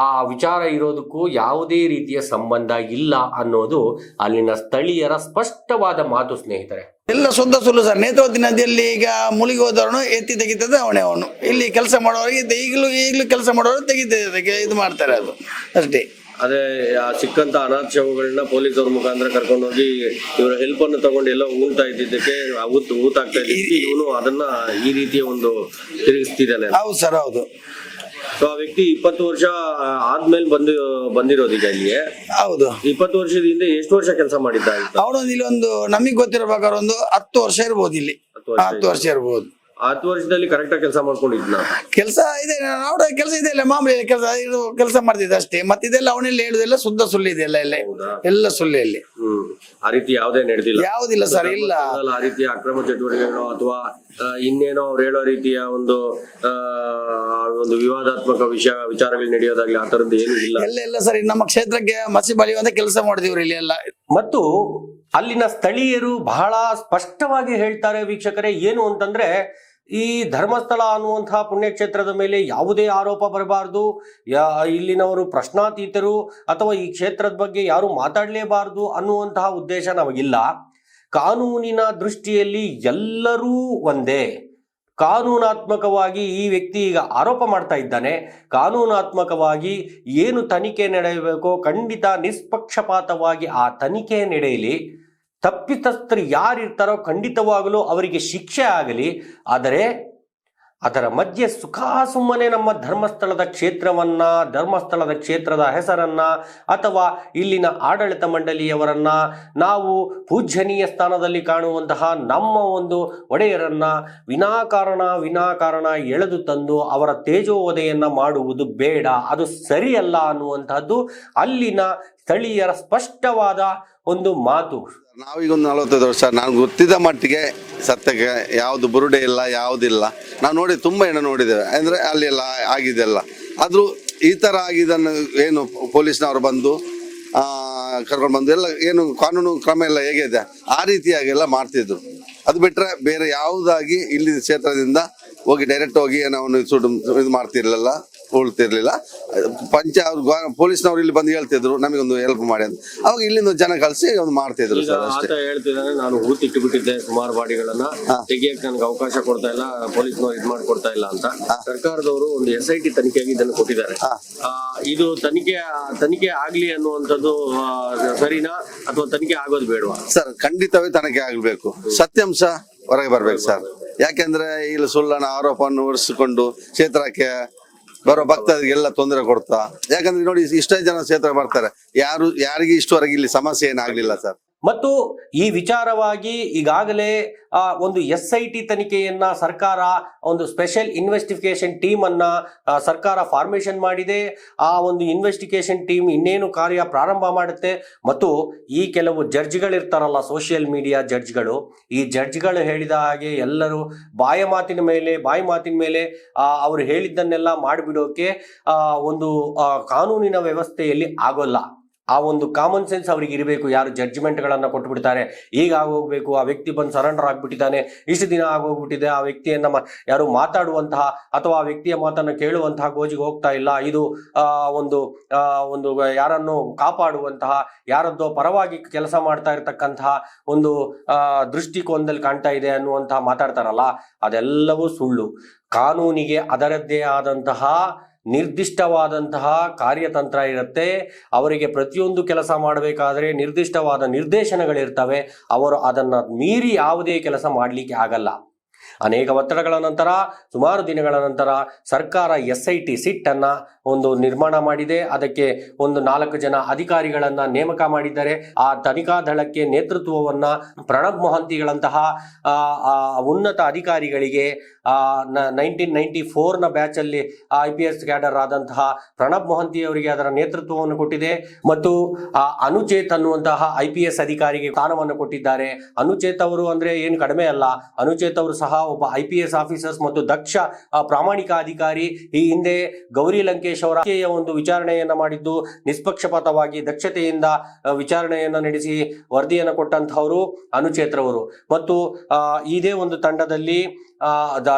ಆ ವಿಚಾರ ಇರೋದಕ್ಕೂ ಯಾವುದೇ ರೀತಿಯ ಸಂಬಂಧ ಇಲ್ಲ ಅನ್ನೋದು ಅಲ್ಲಿನ ಸ್ಥಳೀಯರ ಸ್ಪಷ್ಟವಾದ ಮಾತು ಸ್ನೇಹಿತರೆ. ಎಲ್ಲ ಶುದ್ಧ ಸುಳ್ಳು ಸರ್. ನೇತ್ರಾವತಿ ನದಿಯಲ್ಲಿ ಈಗ ಮುಳುಗಿ ಹೋದವನು ಎತ್ತಿ ತೆಗಿತದೆ ಅವನು. ಇಲ್ಲಿ ಕೆಲಸ ಮಾಡೋರಿಗೆ ಈಗಲೂ ಕೆಲಸ ಮಾಡೋರು ತೆಗಿತದೆ, ಇದು ಮಾಡ್ತಾರೆ, ಅದು ಅಷ್ಟೇ. ಅದೇ ಸಿಕ್ಕಂತ ಅನಾಥ ಶವಗಳನ್ನ ಪೊಲೀಸರ ಮುಖಾಂತರ ಕರ್ಕೊಂಡೋಗಿ ಇವರ ಹೆಲ್ಪ್ ಅನ್ನು ತಗೊಂಡು ಎಲ್ಲ ಊಳ್ತಾ ಇದ್ದಿದ್ದಕ್ಕೆ ಊತಾಗ್ತಾ ಇದ್ದಿದ್ದು ಇವನು ಅದನ್ನ ಈ ರೀತಿಯ ಒಂದು ತಿರುಗಿಸ್ತಿದ್ದಾನೆ. ಹೌದು ಸರ್, ಹೌದು. ಸೊ ಆ ವ್ಯಕ್ತಿ 20 ವರ್ಷ ಆದ್ಮೇಲೆ ಬಂದಿರೋದು ಈಗ ಇಲ್ಲಿಗೆ. ಹೌದು, 20 ವರ್ಷದ ಹಿಂದೆ ಎಷ್ಟು ವರ್ಷ ಕೆಲಸ ಮಾಡಿದ್ದ? ಅವನೊಂದು ಇಲ್ಲಿ ಒಂದು ನಮಗೆ ಗೊತ್ತಿರೋ ಪ್ರಕಾರ ಒಂದು 10 ವರ್ಷ ಇರ್ಬೋದು. ಇಲ್ಲಿ 10 ವರ್ಷ ಇರ್ಬೋದು. 10 ವರ್ಷದಲ್ಲಿ ಕರೆಕ್ಟ್ ಆಗಿ ಕೆಲಸ ಮಾಡ್ಕೊಂಡಿದ್ನ. ಕೆಲಸ ಇದೆ, ಅವರ ಕೆಲಸ ಇದೆ, ಇಲ್ಲ ಮಾಮೂಲಿ ಕೆಲಸ ಮಾಡ್ತಿದ್ದ ಅಷ್ಟೇ. ಮತ್ತೆ ಇದೆಲ್ಲ ಅವನೆಲ್ಲ ಹೇಳುದೆಲ್ಲ ಶುದ್ಧ ಸುಳ್ಳು ಇದೆ, ಎಲ್ಲ ಸುಳ್ಳು ಇಲ್ಲಿ. ಆ ರೀತಿ ಯಾವುದೇ ನಡೆದಿಲ್ಲ, ಯಾವುದಿಲ್ಲ ಸರ್, ಇಲ್ಲ. ಆ ರೀತಿಯ ಅಕ್ರಮ ಚಟುವಟಿಕೆಗಳು ಅಥವಾ ಇನ್ನೇನೋ ಅವ್ರು ಹೇಳೋ ರೀತಿಯ ಒಂದು ವಿವಾದಾತ್ಮಕ ವಿಚಾರಗಳು ನಡೆಯೋದಾಗ್ಲಿ ಆ ತರದ್ದು ಏನು ಇಲ್ಲ. ಎಲ್ಲ ಸರಿ. ನಮ್ಮ ಕ್ಷೇತ್ರಕ್ಕೆ ಮಸಿ ಬಳಿಯುವಂತ ಕೆಲಸ ಮಾಡಿದಿವ್ರಿ ಇಲ್ಲಿ ಎಲ್ಲ. ಮತ್ತು ಅಲ್ಲಿನ ಸ್ಥಳೀಯರು ಬಹಳ ಸ್ಪಷ್ಟವಾಗಿ ಹೇಳ್ತಾರೆ ವೀಕ್ಷಕರೇ, ಏನು ಅಂತಂದ್ರೆ ಈ ಧರ್ಮಸ್ಥಳ ಅನ್ನುವಂತಹ ಪುಣ್ಯಕ್ಷೇತ್ರದ ಮೇಲೆ ಯಾವುದೇ ಆರೋಪ ಬರಬಾರ್ದು, ಇಲ್ಲಿನವರು ಪ್ರಶ್ನಾತೀತರು ಅಥವಾ ಈ ಕ್ಷೇತ್ರದ ಬಗ್ಗೆ ಯಾರು ಮಾತಾಡಲೇಬಾರದು ಅನ್ನುವಂತಹ ಉದ್ದೇಶ ನಮಗಿಲ್ಲ. ಕಾನೂನಿನ ದೃಷ್ಟಿಯಲ್ಲಿ ಎಲ್ಲರೂ ಒಂದೇ. ಕಾನೂನಾತ್ಮಕವಾಗಿ ಈ ವ್ಯಕ್ತಿ ಈಗ ಆರೋಪ ಮಾಡ್ತಾ ಇದ್ದಾನೆ. ಕಾನೂನಾತ್ಮಕವಾಗಿ ಏನು ತನಿಖೆ ನಡೆಯಬೇಕೋ ಖಂಡಿತ ನಿಷ್ಪಕ್ಷಪಾತವಾಗಿ ಆ ತನಿಖೆ ನಡೆಯಲಿ. ತಪ್ಪಿತಸ್ಥರು ಯಾರಿರ್ತಾರೋ ಖಂಡಿತವಾಗಲೂ ಅವರಿಗೆ ಶಿಕ್ಷೆ ಆಗಲಿ. ಆದರೆ ಅದರ ಮಧ್ಯೆ ಸುಮ್ಮನೆ ನಮ್ಮ ಧರ್ಮಸ್ಥಳದ ಕ್ಷೇತ್ರವನ್ನ, ಧರ್ಮಸ್ಥಳದ ಕ್ಷೇತ್ರದ ಹೆಸರನ್ನ ಅಥವಾ ಇಲ್ಲಿನ ಆಡಳಿತ ಮಂಡಳಿಯವರನ್ನ, ನಾವು ಪೂಜ್ಯನೀಯ ಸ್ಥಾನದಲ್ಲಿ ಕಾಣುವಂತಹ ನಮ್ಮ ಒಂದು ಒಡೆಯರನ್ನ ವಿನಾಕಾರಣ ಎಳೆದು ತಂದು ಅವರ ತೇಜೋವಧೆಯನ್ನ ಮಾಡುವುದು ಬೇಡ, ಅದು ಸರಿಯಲ್ಲ ಅನ್ನುವಂತಹದ್ದು ಅಲ್ಲಿನ ಸ್ಥಳೀಯರ ಸ್ಪಷ್ಟವಾದ ಒಂದು ಮಾತು. ನಾವೀಗ ಒಂದು 45 ವರ್ಷ ನಾನು ಗೊತ್ತಿದ್ದ ಮಟ್ಟಿಗೆ ಸತ್ಯಕ್ಕೆ ಯಾವುದು ಬುರುಡೆ ಇಲ್ಲ, ಯಾವುದಿಲ್ಲ. ನಾವು ನೋಡಿ ತುಂಬ ಹೆಣ್ಣು ನೋಡಿದ್ದೇವೆ, ಅಂದರೆ ಅಲ್ಲೆಲ್ಲ ಆಗಿದೆಲ್ಲ. ಆದರೂ ಈ ಥರ ಆಗಿದ್ದನ್ನು ಏನು ಪೊಲೀಸ್ನವರು ಬಂದು ಕರ್ಕೊಂಡು ಬಂದು ಎಲ್ಲ ಏನು ಕಾನೂನು ಕ್ರಮ ಎಲ್ಲ ಹೇಗಿದೆ ಆ ರೀತಿಯಾಗೆಲ್ಲ ಮಾಡ್ತಿದ್ರು. ಅದು ಬಿಟ್ಟರೆ ಬೇರೆ ಯಾವುದಾಗಿ ಇಲ್ಲಿ ಕ್ಷೇತ್ರದಿಂದ ಹೋಗಿ ಡೈರೆಕ್ಟ್ ಹೋಗಿ ನಾವು ಇದು ಮಾಡ್ತಿರ್ಲಿಲ್ಲ, ಉಳ್ತಿರ್ಲಿಲ್ಲ. ಪೊಲೀಸ್ನವ್ರು ಇಲ್ಲಿ ಬಂದು ಹೇಳ್ತಿದ್ರು ನಮಗೊಂದು ಹೆಲ್ಪ್ ಮಾಡಿ ಅಂತ. ಅವಾಗ ಇಲ್ಲಿಂದ ಜನ ಕಳಿಸಿ ಒಂದು ಮಾಡ್ತಿದ್ರು ಸರ್ ಅಷ್ಟೇ. ಹೇಳ್ತಿದ್ದಾರೆ, ನಾನು ಹೂತಿಟ್ಟು ಬಿಟ್ಟಿದ್ದೆ ಸುಮಾರು ಬಾಡಿಗಳನ್ನ, ತೆಗಿಯಕ್ಕೆ ನನಗೆ ಅವಕಾಶ ಕೊಡ್ತಾ ಇಲ್ಲ, ಪೊಲೀಸ್ನವ್ರು ಇದು ಮಾಡ್ಕೊಡ್ತಾ ಇಲ್ಲ ಅಂತ ಸರ್ಕಾರದವರು ಒಂದು SIT ತನಿಖೆಯಾಗಿ ಇದನ್ನು ಕೊಟ್ಟಿದ್ದಾರೆ. ಇದು ತನಿಖೆ ಆಗ್ಲಿ ಅನ್ನುವಂಥದ್ದು ಸರಿನಾ ಅಥವಾ ತನಿಖೆ ಆಗೋದು ಬೇಡವಾ? ಸರ್ ಖಂಡಿತವೇ ತನಿಖೆ ಆಗ್ಬೇಕು, ಸತ್ಯಾಂಶ ಹೊರಗೆ ಬರ್ಬೇಕು ಸರ್. ಯಾಕೆಂದ್ರೆ ಇಲ್ಲಿ ಸುಳ್ಳನ ಆರೋಪವನ್ನು ಹೊರಿಸಿಕೊಂಡು ಕ್ಷೇತ್ರಕ್ಕೆ ಬರೋ ಭಕ್ತರಿಗೆಲ್ಲ ತೊಂದರೆ ಕೊಡ್ತಾ. ಯಾಕಂದ್ರೆ ನೋಡಿ ಇಷ್ಟೇ ಜನ ಕ್ಷೇತ್ರ ಬರ್ತಾರೆ, ಯಾರಿಗೆ ಇಷ್ಟವರೆಗೆ ಇಲ್ಲಿ ಸಮಸ್ಯೆ ಏನಾಗ್ಲಿಲ್ಲ ಸರ್. ಮತ್ತು ಈ ವಿಚಾರವಾಗಿ ಈಗಾಗಲೇ ಒಂದು SIT ತನಿಖೆಯನ್ನ ಸರ್ಕಾರ, ಒಂದು ಸ್ಪೆಷಲ್ ಇನ್ವೆಸ್ಟಿಗೇಷನ್ ಟೀಮ್ ಅನ್ನ ಸರ್ಕಾರ ಫಾರ್ಮೇಶನ್ ಮಾಡಿದೆ. ಆ ಒಂದು ಇನ್ವೆಸ್ಟಿಗೇಷನ್ ಟೀಮ್ ಇನ್ನೇನು ಕಾರ್ಯ ಪ್ರಾರಂಭ ಮಾಡುತ್ತೆ. ಮತ್ತು ಈ ಕೆಲವು ಜಡ್ಜ್ಗಳಿರ್ತಾರಲ್ಲ, ಸೋಷಿಯಲ್ ಮೀಡಿಯಾ ಜಡ್ಜ್ಗಳು, ಈ ಜಡ್ಜ್ಗಳು ಹೇಳಿದ ಹಾಗೆ ಎಲ್ಲರೂ ಬಾಯಿ ಮಾತಿನ ಮೇಲೆ ಅವರು ಹೇಳಿದ್ದನ್ನೆಲ್ಲ ಮಾಡಿಬಿಡೋಕೆ ಒಂದು ಕಾನೂನಿನ ವ್ಯವಸ್ಥೆಯಲ್ಲಿ ಆಗೋಲ್ಲ. ಆ ಒಂದು ಕಾಮನ್ ಸೆನ್ಸ್ ಅವ್ರಿಗೆ ಇರಬೇಕು. ಯಾರು ಜಡ್ಜ್ಮೆಂಟ್ಗಳನ್ನು ಕೊಟ್ಟುಬಿಡ್ತಾರೆ, ಈಗ ಆಗೋಗ್ಬೇಕು, ಆ ವ್ಯಕ್ತಿ ಬಂದು ಸರೆಂಡರ್ ಆಗಿಬಿಟ್ಟಿದ್ದಾನೆ, ಇಷ್ಟು ದಿನ ಆಗೋಗ್ಬಿಟ್ಟಿದೆ, ಆ ವ್ಯಕ್ತಿಯನ್ನ ಯಾರು ಮಾತಾಡುವಂತಹ ಅಥವಾ ಆ ವ್ಯಕ್ತಿಯ ಮಾತನ್ನು ಕೇಳುವಂತಹ ಗೋಜಿಗೆ ಹೋಗ್ತಾ ಇಲ್ಲ, ಇದು ಒಂದು ಯಾರನ್ನು ಕಾಪಾಡುವಂತಹ, ಯಾರದ್ದೋ ಪರವಾಗಿ ಕೆಲಸ ಮಾಡ್ತಾ ಇರತಕ್ಕಂತಹ ಒಂದು ದೃಷ್ಟಿಕೋನದಲ್ಲಿ ಕಾಣ್ತಾ ಇದೆ ಅನ್ನುವಂತಹ ಮಾತಾಡ್ತಾರಲ್ಲ, ಅದೆಲ್ಲವೂ ಸುಳ್ಳು. ಕಾನೂನಿಗೆ ಅದರದ್ದೇ ಆದಂತಹ ನಿರ್ದಿಷ್ಟವಾದಂತಹ ಕಾರ್ಯತಂತ್ರ ಇರುತ್ತೆ. ಅವರಿಗೆ ಪ್ರತಿಯೊಂದು ಕೆಲಸ ಮಾಡಬೇಕಾದ್ರೆ ನಿರ್ದಿಷ್ಟವಾದ ನಿರ್ದೇಶನಗಳಿರ್ತವೆ. ಅವರು ಅದನ್ನು ಮೀರಿ ಯಾವುದೇ ಕೆಲಸ ಮಾಡಲಿಕ್ಕೆ ಆಗಲ್ಲ. ಅನೇಕ ಒತ್ತಡಗಳ ನಂತರ, ಸುಮಾರು ದಿನಗಳ ನಂತರ ಸರ್ಕಾರ SIT ಸಿಟ್ಟನ್ನು ಒಂದು ನಿರ್ಮಾಣ ಮಾಡಿದೆ. ಅದಕ್ಕೆ ಒಂದು 4 ಜನ ಅಧಿಕಾರಿಗಳನ್ನ ನೇಮಕ ಮಾಡಿದ್ದಾರೆ. ಆ ತನಿಖಾ ದಳಕ್ಕೆ ನೇತೃತ್ವವನ್ನ ಪ್ರಣಬ್ ಮೊಹಂತಿಗಳಂತಹ ಉನ್ನತ ಅಧಿಕಾರಿಗಳಿಗೆ 1994ನ ಬ್ಯಾಚ್ ಅಲ್ಲಿ IPS ಕ್ಯಾಡರ್ ಆದಂತಹ ಪ್ರಣಬ್ ಮೊಹಂತಿ ಅವರಿಗೆ ಅದರ ನೇತೃತ್ವವನ್ನು ಕೊಟ್ಟಿದೆ. ಮತ್ತು ಅನುಚೇತ್ ಅನ್ನುವಂತಹ IPS ಅಧಿಕಾರಿಗೆ ಸ್ಥಾನವನ್ನು ಕೊಟ್ಟಿದ್ದಾರೆ. ಅನುಚೇತ್ ಅವರು ಅಂದ್ರೆ ಏನು ಕಡಿಮೆ ಅಲ್ಲ. ಅನುಚೇತ್ ಅವರು ಸಹ ಒಬ್ಬ IPS ಆಫೀಸರ್ಸ್ ಮತ್ತು ದಕ್ಷ ಪ್ರಾಮಾಣಿಕ ಅಧಿಕಾರಿ. ಈ ಹಿಂದೆ ಗೌರಿ ಲಂಕೇಶ್ ಅವರ ಒಂದು ವಿಚಾರಣೆಯನ್ನ ಮಾಡಿದ್ದು, ನಿಷ್ಪಕ್ಷಪಾತವಾಗಿ ದಕ್ಷತೆಯಿಂದ ವಿಚಾರಣೆಯನ್ನ ನಡೆಸಿ ವರದಿಯನ್ನು ಕೊಟ್ಟಂತಹವರು ಅನುಚೇತ್ರವರು. ಮತ್ತು ಇದೇ ಒಂದು ತಂಡದಲ್ಲಿ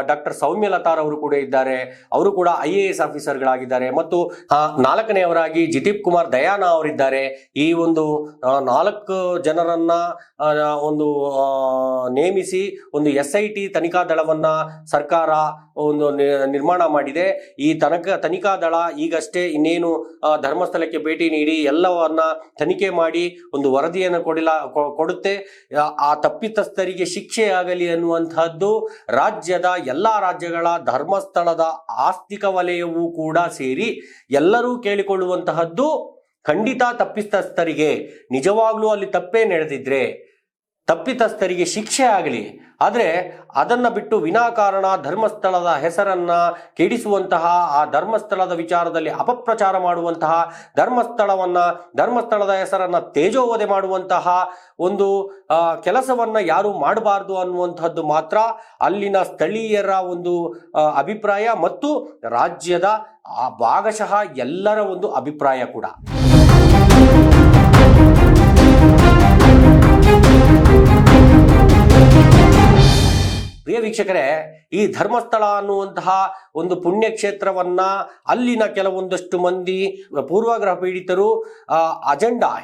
ಡಾಕ್ಟರ್ ಸೌಮ್ಯಲತಾರ್ ಅವರು ಕೂಡ ಇದ್ದಾರೆ. ಅವರು ಕೂಡ IAS ಆಫೀಸರ್ಗಳಾಗಿದ್ದಾರೆ. ಮತ್ತು 4ನೇಯವರಾಗಿ ಜಿತೀಪ್ ಕುಮಾರ್ ದಯಾನ ಅವರಿದ್ದಾರೆ. ಈ ಒಂದು 4 ಜನರನ್ನ ಒಂದು ನೇಮಿಸಿ ಒಂದು SIT ತನಿಖಾ ದಳವನ್ನ ಸರ್ಕಾರ ಒಂದು ನಿರ್ಮಾಣ ಮಾಡಿದೆ. ಈ ತನಿಖಾ ದಳ ಈಗಷ್ಟೇ ಇನ್ನೇನು ಧರ್ಮಸ್ಥಳಕ್ಕೆ ಭೇಟಿ ನೀಡಿ ಎಲ್ಲವನ್ನ ತನಿಖೆ ಮಾಡಿ ಒಂದು ವರದಿಯನ್ನು ಕೊಡುತ್ತೆ. ಆ ತಪ್ಪಿತಸ್ಥರಿಗೆ ಶಿಕ್ಷೆ ಆಗಲಿ ಅನ್ನುವಂತಹದ್ದು ರಾಜ್ಯದ ಎಲ್ಲಾ ರಾಜ್ಯಗಳ ಧರ್ಮಸ್ಥಳದ ಆಸ್ತಿಕ ವಲಯವೂ ಕೂಡ ಸೇರಿ ಎಲ್ಲರೂ ಕೇಳಿಕೊಳ್ಳುವಂತಹದ್ದು. ಖಂಡಿತ ತಪ್ಪಿತಸ್ಥರಿಗೆ ನಿಜವಾಗ್ಲೂ ಅಲ್ಲಿ ತಪ್ಪೇ ನಡೆದಿದ್ರೆ ತಪ್ಪಿತಸ್ಥರಿಗೆ ಶಿಕ್ಷೆ ಆಗಲಿ. ಆದರೆ ಅದನ್ನ ಬಿಟ್ಟು ವಿನಾಕಾರಣ ಧರ್ಮಸ್ಥಳದ ಹೆಸರನ್ನ ಕೆಡಿಸುವಂತಹ, ಆ ಧರ್ಮಸ್ಥಳದ ವಿಚಾರದಲ್ಲಿ ಅಪಪ್ರಚಾರ ಮಾಡುವಂತಹ, ಧರ್ಮಸ್ಥಳದ ಹೆಸರನ್ನ ತೇಜೋವಧೆ ಮಾಡುವಂತಹ ಒಂದು ಕೆಲಸವನ್ನ ಯಾರು ಮಾಡಬಾರ್ದು ಅನ್ನುವಂಥದ್ದು ಮಾತ್ರ ಅಲ್ಲಿನ ಸ್ಥಳೀಯರ ಒಂದು ಅಭಿಪ್ರಾಯ ಮತ್ತು ರಾಜ್ಯದ ಭಾಗಶಃ ಎಲ್ಲರ ಒಂದು ಅಭಿಪ್ರಾಯ ಕೂಡ. ಪ್ರಿಯ ವೀಕ್ಷಕರೇ, ಈ ಧರ್ಮಸ್ಥಳ ಅನ್ನುವಂತಹ ಒಂದು ಪುಣ್ಯಕ್ಷೇತ್ರವನ್ನ ಅಲ್ಲಿನ ಕೆಲವೊಂದಷ್ಟು ಮಂದಿ ಪೂರ್ವಗ್ರಹ ಪೀಡಿತರು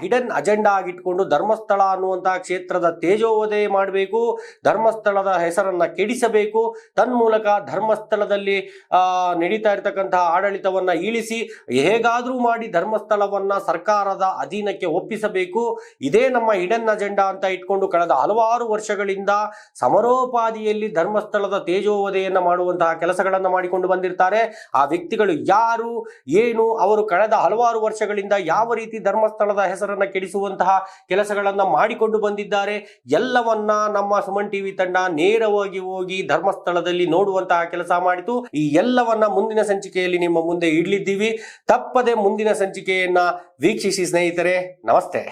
ಹಿಡನ್ ಅಜೆಂಡಾ ಆಗಿಟ್ಕೊಂಡು ಧರ್ಮಸ್ಥಳ ಅನ್ನುವಂತಹ ಕ್ಷೇತ್ರದ ತೇಜೋವಧೆ ಮಾಡಬೇಕು, ಧರ್ಮಸ್ಥಳದ ಹೆಸರನ್ನ ಕೆಡಿಸಬೇಕು, ತನ್ಮೂಲಕ ಧರ್ಮಸ್ಥಳದಲ್ಲಿ ನಡೀತಾ ಇರತಕ್ಕಂತಹ ಆಡಳಿತವನ್ನ ಇಳಿಸಿ ಹೇಗಾದ್ರೂ ಮಾಡಿ ಧರ್ಮಸ್ಥಳವನ್ನ ಸರ್ಕಾರದ ಅಧೀನಕ್ಕೆ ಒಪ್ಪಿಸಬೇಕು. ಇದೇ ನಮ್ಮ ಹಿಡನ್ ಅಜೆಂಡಾ ಅಂತ ಇಟ್ಕೊಂಡು ಕಳೆದ ಹಲವಾರು ವರ್ಷಗಳಿಂದ ಸಮರೋಪಾದಿಯಲ್ಲಿ ಧರ್ಮಸ್ಥಳದ ತೇಜೋವಧೆಯನ್ನ ಮಾಡುವಂತಹ ಕೆಲಸಗಳನ್ನ ಮಾಡಿಕೊಂಡು ಬಂದಿರ್ತಾರೆ. ಆ ವ್ಯಕ್ತಿಗಳು ಯಾರು, ಏನು, ಅವರು ಕಳೆದ ಹಲವಾರು ವರ್ಷಗಳಿಂದ ಯಾವ ರೀತಿ ಧರ್ಮಸ್ಥಳದ ಹೆಸರನ್ನ ಕೆಡಿಸುವಂತಹ ಕೆಲಸಗಳನ್ನ ಮಾಡಿಕೊಂಡು ಬಂದಿದ್ದಾರೆ, ಎಲ್ಲವನ್ನ ನಮ್ಮ ಸುಮನ್ ಟಿವಿ ತಂಡ ನೇರವಾಗಿ ಹೋಗಿ ಧರ್ಮಸ್ಥಳದಲ್ಲಿ ನೋಡುವಂತಹ ಕೆಲಸ ಮಾಡಿತು. ಈ ಎಲ್ಲವನ್ನ ಮುಂದಿನ ಸಂಚಿಕೆಯಲ್ಲಿ ನಿಮ್ಮ ಮುಂದೆ ಇಡ್ಲಿದ್ದೀವಿ. ತಪ್ಪದೆ ಮುಂದಿನ ಸಂಚಿಕೆಯನ್ನ ವೀಕ್ಷಿಸಿ ಸ್ನೇಹಿತರೆ. ನಮಸ್ತೆ.